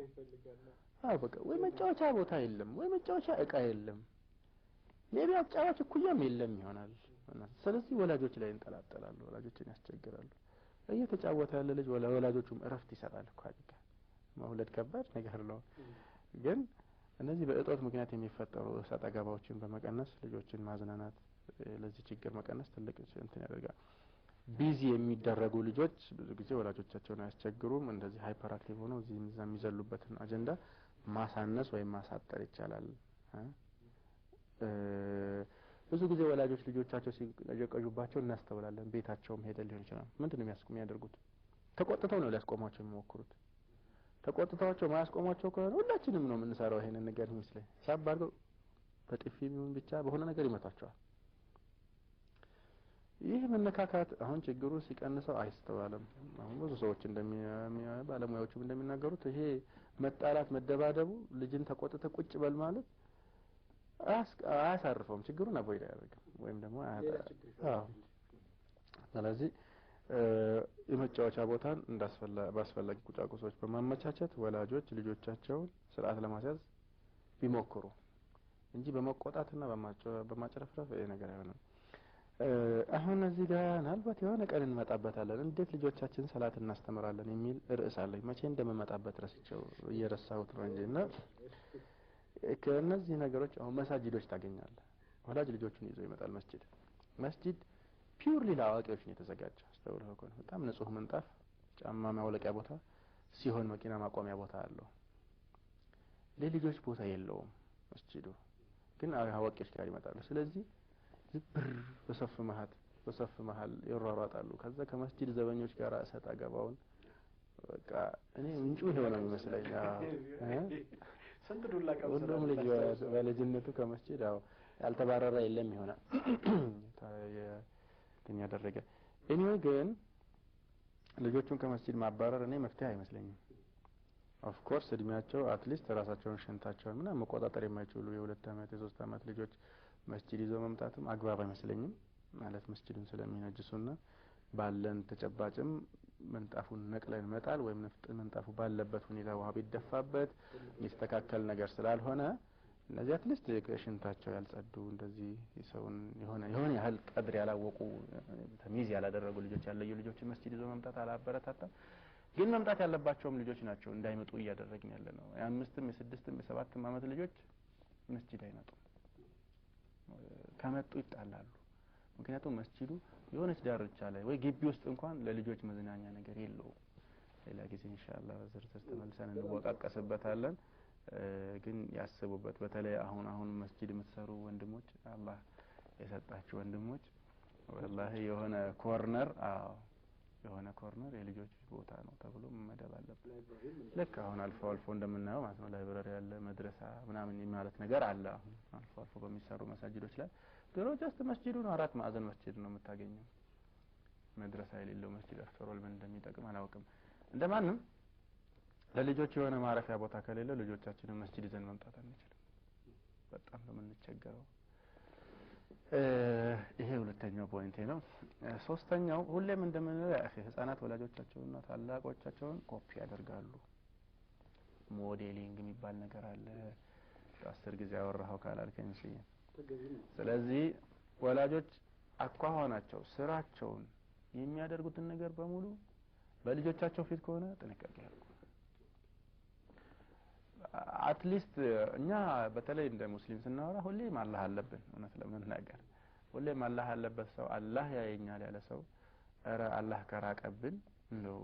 በቃ ወይ መጫወቻ ቦታ የለም ወይ መጫወቻ እቃ የለም ሜቢ አጫዋች እኩያም የለም ይሆናል። ስለዚህ ወላጆች ላይ እንጠላጠላሉ፣ ወላጆችን ያስቸግራሉ። እየተጫወተ ያለ ልጅ ወላጆቹም እረፍት ይሰጣል እኮ አይደል? መውለድ ከባድ ነገር ነው። ግን እነዚህ በእጦት ምክንያት የሚፈጠሩ እሰጥ አገባዎችን በመቀነስ ልጆችን ማዝናናት ለዚህ ችግር መቀነስ ትልቅ እንትን ያደርጋል። ቢዚ የሚደረጉ ልጆች ብዙ ጊዜ ወላጆቻቸውን አያስቸግሩም። እንደዚህ ሃይፐር አክቲቭ ሆነው እዚህ የሚዘሉበትን አጀንዳ ማሳነስ ወይም ማሳጠር ይቻላል። ብዙ ጊዜ ወላጆች ልጆቻቸው ሲቀዠቀዡባቸው እናስተውላለን። ቤታቸውም ሄደን ሊሆን ይችላል። ምንድነው የሚያደርጉት? ተቆጥተው ነው ሊያስቆሟቸው የሚሞክሩት። ተቆጥተዋቸው ማያስቆሟቸው ከሆነ ሁላችንም ነው የምንሰራው ይሄንን ነገር ይመስለኝ ሳባርገው በጥፊ ቢሆን ብቻ በሆነ ነገር ይመታቸዋል። ይህ መነካካት አሁን ችግሩ ሲቀንሰው አይስተዋልም። አሁን ብዙ ሰዎች ባለሙያዎችም እንደሚናገሩት ይሄ መጣላት መደባደቡ ልጅን ተቆጥተ ቁጭ በል ማለት አያሳርፈውም፣ ችግሩን አቮይድ አያደርግም ወይም ደግሞ ስለዚህ የመጫወቻ ቦታን ባስፈላጊ ቁሳቁሶች በማመቻቸት ወላጆች ልጆቻቸውን ስርዓት ለማስያዝ ቢሞክሩ እንጂ በመቆጣትና በማጨረፍረፍ ይሄ ነገር አይሆንም። አሁን እዚህ ጋር ምናልባት የሆነ ቀን እንመጣበታለን እንዴት ልጆቻችን ሰላት እናስተምራለን የሚል ርዕስ አለኝ። መቼ እንደምመጣበት ረስቸው እየረሳሁት ነው እንጂና ከነዚህ ነገሮች አሁን መሳጅዶች ታገኛለህ። ወላጅ ልጆቹን ይዞ ይመጣል መስጂድ ፒውርሊ ለአዋቂዎች ነው የተዘጋጀው። አስተውለው ከሆነ በጣም ንጹህ ምንጣፍ፣ ጫማ ማውለቂያ ቦታ ሲሆን መኪና ማቆሚያ ቦታ አለው። ለልጆች ቦታ የለውም መስጂዱ፣ ግን አዋቂዎች ጋር ይመጣሉ። ስለዚህ ዝብር በሰፍ መሃል ይሯሯጣሉ። ከዛ ከመስጂድ ዘበኞች ጋር እሰጥ አገባውን በቃ እኔ ምንጩ ይሄው ነው የሚመስለኝ። ስንት ዱላ ሁሉም ልጅ በልጅነቱ ከመስጂድ ያልተባረረ የለም ይሆናል ግን ያደረገ ኤኒዌይ ግን ልጆቹን ከመስጂድ ማባረር እኔ መፍትሄ አይመስለኝም። ኦፍ ኮርስ እድሜያቸው አትሊስት ራሳቸውን ሽንታቸውን ምናምን መቆጣጠር የማይችሉ የ2 አመት የ3 አመት ልጆች መስጂድ ይዘው መምጣትም አግባብ አይመስለኝም። ማለት መስጂዱን ስለሚነጅሱና ባለን ተጨባጭም ምንጣፉን ነቅለን መጣል ወይም ምንጣፉ ባለበት ሁኔታ ውሃ ቢደፋበት የሚስተካከል ነገር ስላልሆነ እነዚህ አትሊስት ሽንታቸው ያልጸዱ እንደዚህ የሰውን የሆነ ያህል ቀድር ያላወቁ ተሚዝ ያላደረጉ ልጆች ያለዩ ልጆችን መስጂድ ይዘው መምጣት አላበረታታም። ግን መምጣት ያለባቸውም ልጆች ናቸው እንዳይመጡ እያደረግን ያለ ነው። የ5ም የ6ም የ7ም አመት ልጆች መስጂድ አይመጡም። ከመጡ ይጣላሉ። ምክንያቱም መስጂዱ የሆነች ዳርቻ ላይ ወይ ግቢ ውስጥ እንኳን ለልጆች መዝናኛ ነገር የለውም። ሌላ ጊዜ ኢንሻአላህ በዝርዝር ተመልሰን እንወቃቀስበታለን። ግን ያስቡበት። በተለይ አሁን መስጂድ የምትሰሩ ወንድሞች አላህ የሰጣችሁ ወንድሞች ወላሂ የሆነ ኮርነር የልጆች ቦታ ነው ተብሎ መመደብ አለበት። ልክ አሁን አልፎ እንደምናየው ማለት ነው ላይብረሪ ያለ መድረሳ ምናምን ማለት ነገር አለ። አሁን አልፎ በሚሰሩ መስጂዶች ላይ ድሮ ጀስት መስጂዱ ነው 4 ማዕዘን መስጂድ ነው የምታገኘው። መድረሳ የሌለው መስጂድ አፍተሮል ምን እንደሚጠቅም አላውቅም። እንደማንም ለልጆች የሆነ ማረፊያ ቦታ ከሌለ ልጆቻችንን መስጂድ ይዘን መምጣት አንችልም። በጣም ነው የምንቸገረው። ይሄ ሁለተኛው ፖይንቴ ነው። ሶስተኛው ሁሌም እንደምንለው ህፃናት ወላጆቻቸውንና ታላቆቻቸውን ኮፒ ያደርጋሉ። ሞዴሊንግ የሚባል ነገር አለ። 10 ጊዜ አወራኸው ካላልከኝ ስለዚህ ወላጆች አቋዋናቸው ስራቸውን የሚያደርጉትን ነገር በሙሉ በልጆቻቸው ፊት ከሆነ ጥንቃቄ ያድርጉ። አትሊስት እኛ በተለይ እንደ ሙስሊም ስናወራ ሁሌም አላህ አለብን። እውነት ለመናገር ሁሌም አላህ ያለበት ሰው አላህ ያየኛል ያለ ሰው ኧረ አላህ ከራቀብን ነው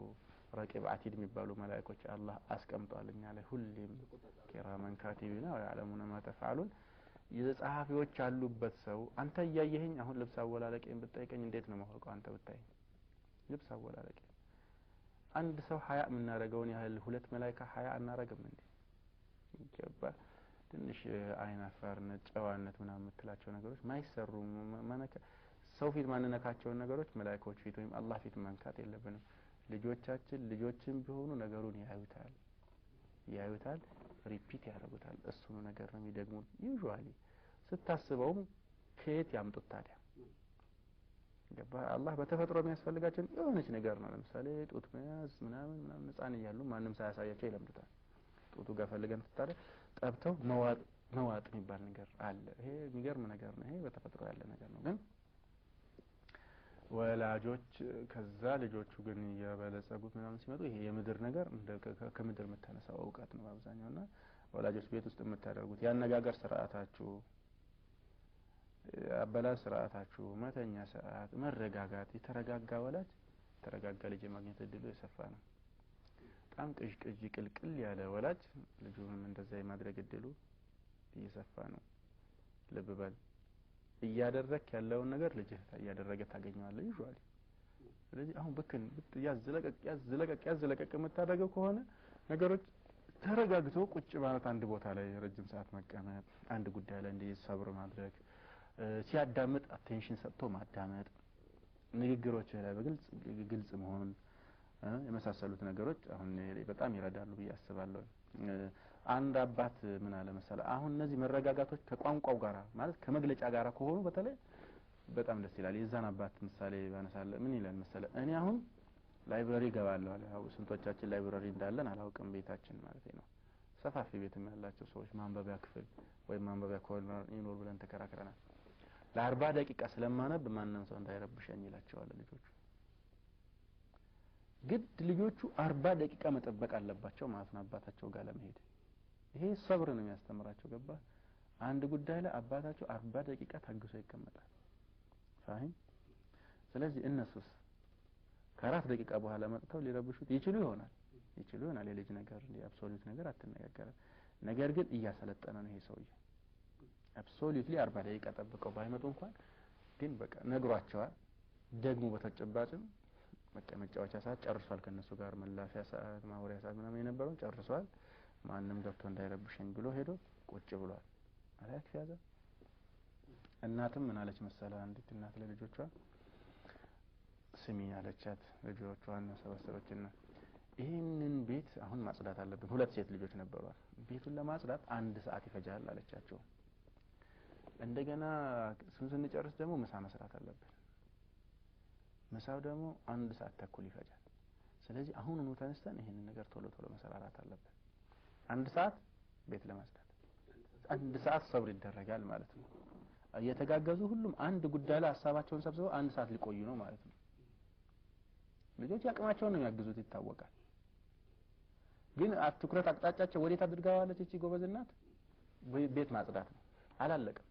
ረቂብ አቲድ የሚባሉ መላእክቶች አላህ አስቀምጧል እኛ ላይ ሁሌም ኪራመን ካቲቢና ወያለሙነ ማ ተፍዓሉን የጸሐፊዎች ያሉበት ሰው አንተ እያየኸኝ አሁን ልብስ አወላለቄን ብትጠይቀኝ እንዴት ነው ማወቀው? አንተ ብታይ ልብስ አወላለቄ አንድ ሰው ሀያ የምናደርገውን ያህል ሁለት መላእክት ሀያ አናረግም እንዴ? ይገባ ትንሽ አይን አፋርነት ጨዋነት ምናምን የምትላቸው ነገሮች ማይሰሩ ሰው ፊት ማንነካቸውን ነገሮች መላእክቶች ፊት ወይም አላህ ፊት መንካት የለብንም። ልጆችን ቢሆኑ ነገሩን ያዩታል ሪፒት ያደርጉታል። እሱኑ ነገር ነው የሚደግሙት። ዩዥዋሊ ስታስበውም ከየት ያምጡት ታዲያ? ገባ አላህ በተፈጥሮ የሚያስፈልጋቸው የሆነች ነገር ነው። ለምሳሌ ጡት መያዝ ምናምን ህፃን እያሉ ማንም ሳያሳያቸው ይለምዱታል። ጡቱ ጋር ፈልገን ተጣለ ጠብተው መዋጥ የሚባል ነገር አለ። ይሄ የሚገርም ነገር ነው። ይሄ በተፈጥሮ ያለ ነገር ነው። ግን ወላጆች ከዛ ልጆቹ ግን የበለጸጉት ምናምን ሲመጡ ይሄ የምድር ነገር ከምድር የምታነሳው እውቀት ነው አብዛኛውና ወላጆች ቤት ውስጥ የምታደርጉት ያነጋገር ስርዓታችሁ፣ አበላል ስርዓታችሁ፣ መተኛ ሰዓት፣ መረጋጋት የተረጋጋ ወላጅ የተረጋጋ ልጅ ማግኘት እድሉ የሰፋ ነው። በጣም ቅዥቅዥ ቅልቅል ያለ ወላጅ ልጁንም እንደዛ የማድረግ እድሉ እየሰፋ ነው። ልብ በል እያደረክ ያለውን ነገር ልጅህ እያደረገ ታገኘዋለህ ዩዥዋሊ። ስለዚህ አሁን በከን ያዝለቀቅ የምታደርገው ከሆነ ነገሮች ተረጋግተው ቁጭ ማለት አንድ ቦታ ላይ ረጅም ሰዓት መቀመጥ፣ አንድ ጉዳይ ላይ እንዲህ ሰብር ማድረግ፣ ሲያዳምጥ አቴንሽን ሰጥቶ ማዳመጥ፣ ንግግሮች ላይ በግልጽ መሆን የመሳሰሉት ነገሮች አሁን በጣም ይረዳሉ ብዬ አስባለሁ። አንድ አባት ምን አለ መሰለ አሁን እነዚህ መረጋጋቶች ከቋንቋው ጋራ ማለት ከመግለጫ ጋራ ከሆኑ በተለይ በጣም ደስ ይላል። የዛን አባት ምሳሌ ባነሳለ ምን ይላል መሰለ እኔ አሁን ላይብረሪ ገባለሁ አለ። ያው ስንቶቻችን ላይብረሪ እንዳለን አላውቅም ቤታችን ማለት ነው። ሰፋፊ ቤትም ያላቸው ሰዎች ማንበቢያ ክፍል ወይም ማንበቢያ ኮርነር ይኖር ብለን ተከራክረናል። ለ40 ደቂቃ ስለማነብ ማንንም ሰው እንዳይረብሸኝ ይላቸዋል ልጆቹ። ግድ ልጆቹ 40 ደቂቃ መጠበቅ አለባቸው ማለት ነው አባታቸው ጋር ለመሄድ። ይሄ ሰብር ነው የሚያስተምራቸው። ገባ አንድ ጉዳይ ላይ አባታቸው 40 ደቂቃ ታግሶ ይቀመጣል። ፋሂም። ስለዚህ እነሱስ ከ4 ደቂቃ በኋላ መጥተው ሊረብሹት ይችሉ ይሆናል የልጅ ነገር እንደ አብሶሉት ነገር አትነጋገርም። ነገር ግን እያሰለጠነ ነው ይሄ ሰውዬ። አብሶሉትሊ 40 ደቂቃ ጠብቀው ባይመጡ እንኳን ግን በቃ ነግሯቸዋል። ደግሞ በተጨባጭም መጫወቻ ሰዓት ጨርሷል። ከነሱ ጋር መላፊያ ሰዓት ማውሪያ ሰዓት ምናምን የነበረው ጨርሷል። ማንም ገብቶ እንዳይረብሸኝ ብሎ ሄዶ ቁጭ ብሏል። አላክ ያዘ። እናትም ምን አለች መሰለ አንዲት እናት ለልጆቿ ስሚ አለቻት። ልጆቿን ሰበሰበችና ይሄንን ቤት አሁን ማጽዳት አለብን። 2 ሴት ልጆች ነበሯል። ቤቱን ለማጽዳት 1 ሰዓት ይፈጃል አለቻቸው። እንደገና ስንጨርስ ደግሞ ምሳ መስራት አለብን። ምሳው ደግሞ 1 ሰዓት ተኩል ይፈጃል። ስለዚህ አሁን ነው ተነስተን ይሄንን ነገር ቶሎ መሰራራት አለብን። 1 ሰዓት ቤት ለማጽዳት 1 ሰዓት ሰብር ይደረጋል ማለት ነው። እየተጋገዙ ሁሉም አንድ ጉዳይ ላይ ሐሳባቸውን ሰብስበው 1 ሰዓት ሊቆዩ ነው ማለት ነው። ልጆች ያቅማቸውን ነው የሚያግዙት ይታወቃል። ግን አትኩረት አቅጣጫቸው ወዴት አድርጋዋለች እቺ ጎበዝ እናት? ቤት ማጽዳት ነው። አላለቀም።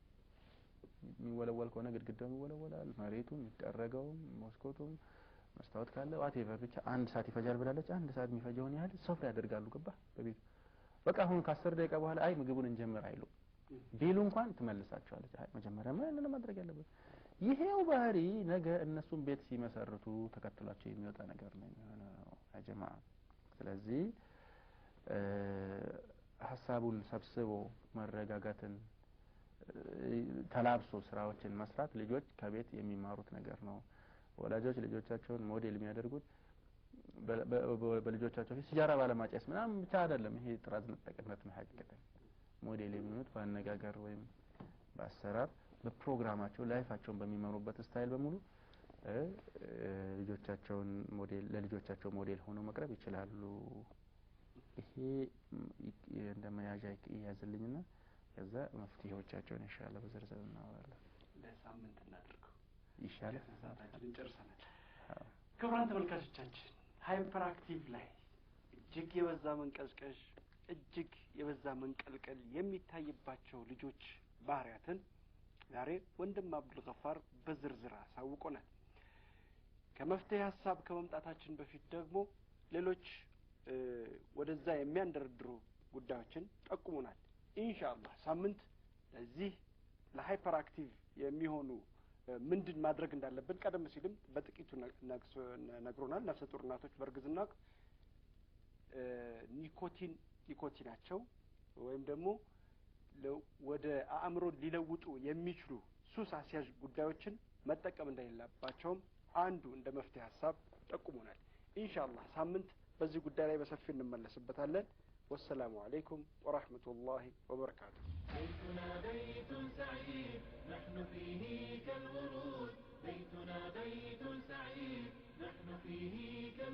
የሚወለወል ከሆነ ግድግዳው ይወለወላል፣ መሬቱም ይጠረገውም፣ መስኮቱም መስታወት ካለ ዋቴቨር ብቻ 1 ሰዓት ይፈጃል ብላለች። 1 ሰዓት የሚፈጀውን ያህል ሰብር ያደርጋሉ። ገባ በቤቱ በቃ አሁን ከ10 ደቂቃ በኋላ አይ ምግቡን እንጀምር አይሉ ቢሉ እንኳን ትመልሳቸዋለች። አይ መጀመሪያ ምን ማድረግ ያለበት ይሄው ባህሪ ነገ እነሱም ቤት ሲመሰርቱ ተከትሏቸው የሚወጣ ነገር ነው የሚሆነው አጀማ። ስለዚህ ሐሳቡን ሰብስቦ መረጋጋትን ተላብሶ ስራዎችን መስራት ልጆች ከቤት የሚማሩት ነገር ነው። ወላጆች ልጆቻቸውን ሞዴል የሚያደርጉት በልጆቻቸው ፊት ሲጃራ ባለማጨስ ምናምን ብቻ አይደለም። ይሄ ጥራዝ ነጠቅነት ነው ሐቂቀት። ሞዴል የሚሆኑት በአነጋገር ወይም በአሰራር በፕሮግራማቸው ላይፋቸውን በሚመሩበት ስታይል በሙሉ ልጆቻቸውን ሞዴል ለልጆቻቸው ሞዴል ሆነው መቅረብ ይችላሉ። ይሄ እንደመያዣ ይያዝልኝና ከዛ መፍትሄዎቻቸውን ኢንሻአላህ በዝርዝር እናወራለን። ለሳምንት እናድርገው ይሻላል። ሰዓታችንን ጨርሰናል። ክቡራን ተመልካቾቻችን ሃይፐር አክቲቭ ላይ እጅግ የበዛ መንቀዝቀዝ እጅግ የበዛ መንቀልቀል የሚታይባቸው ልጆች ባህሪያትን ዛሬ ወንድም አብዱል ገፋር በዝርዝር አሳውቆናል። ከመፍትሄ ሀሳብ ከመምጣታችን በፊት ደግሞ ሌሎች ወደዛ የሚያንደረድሩ ጉዳዮችን ጠቁሙናል። ኢንሻአላህ ሳምንት ለዚህ ለሃይፐር አክቲቭ የሚሆኑ ምንድን ማድረግ እንዳለብን ቀደም ሲልም በጥቂቱ ነግሮናል። ነፍሰ ጡር እናቶች በእርግዝና ኒኮቲናቸው ወይም ደግሞ ወደ አእምሮ ሊለውጡ የሚችሉ ሱስ አስያዥ ጉዳዮችን መጠቀም እንደሌለባቸውም አንዱ እንደ መፍትሄ ሀሳብ ጠቁሙናል። ኢንሻአላህ ሳምንት በዚህ ጉዳይ ላይ በሰፊው እንመለስበታለን። والسلام عليكم ورحمة الله وبركاته. بيتنا بيت سعيد نحن فيه كالورود بيتنا بيت سعيد نحن فيه كالورود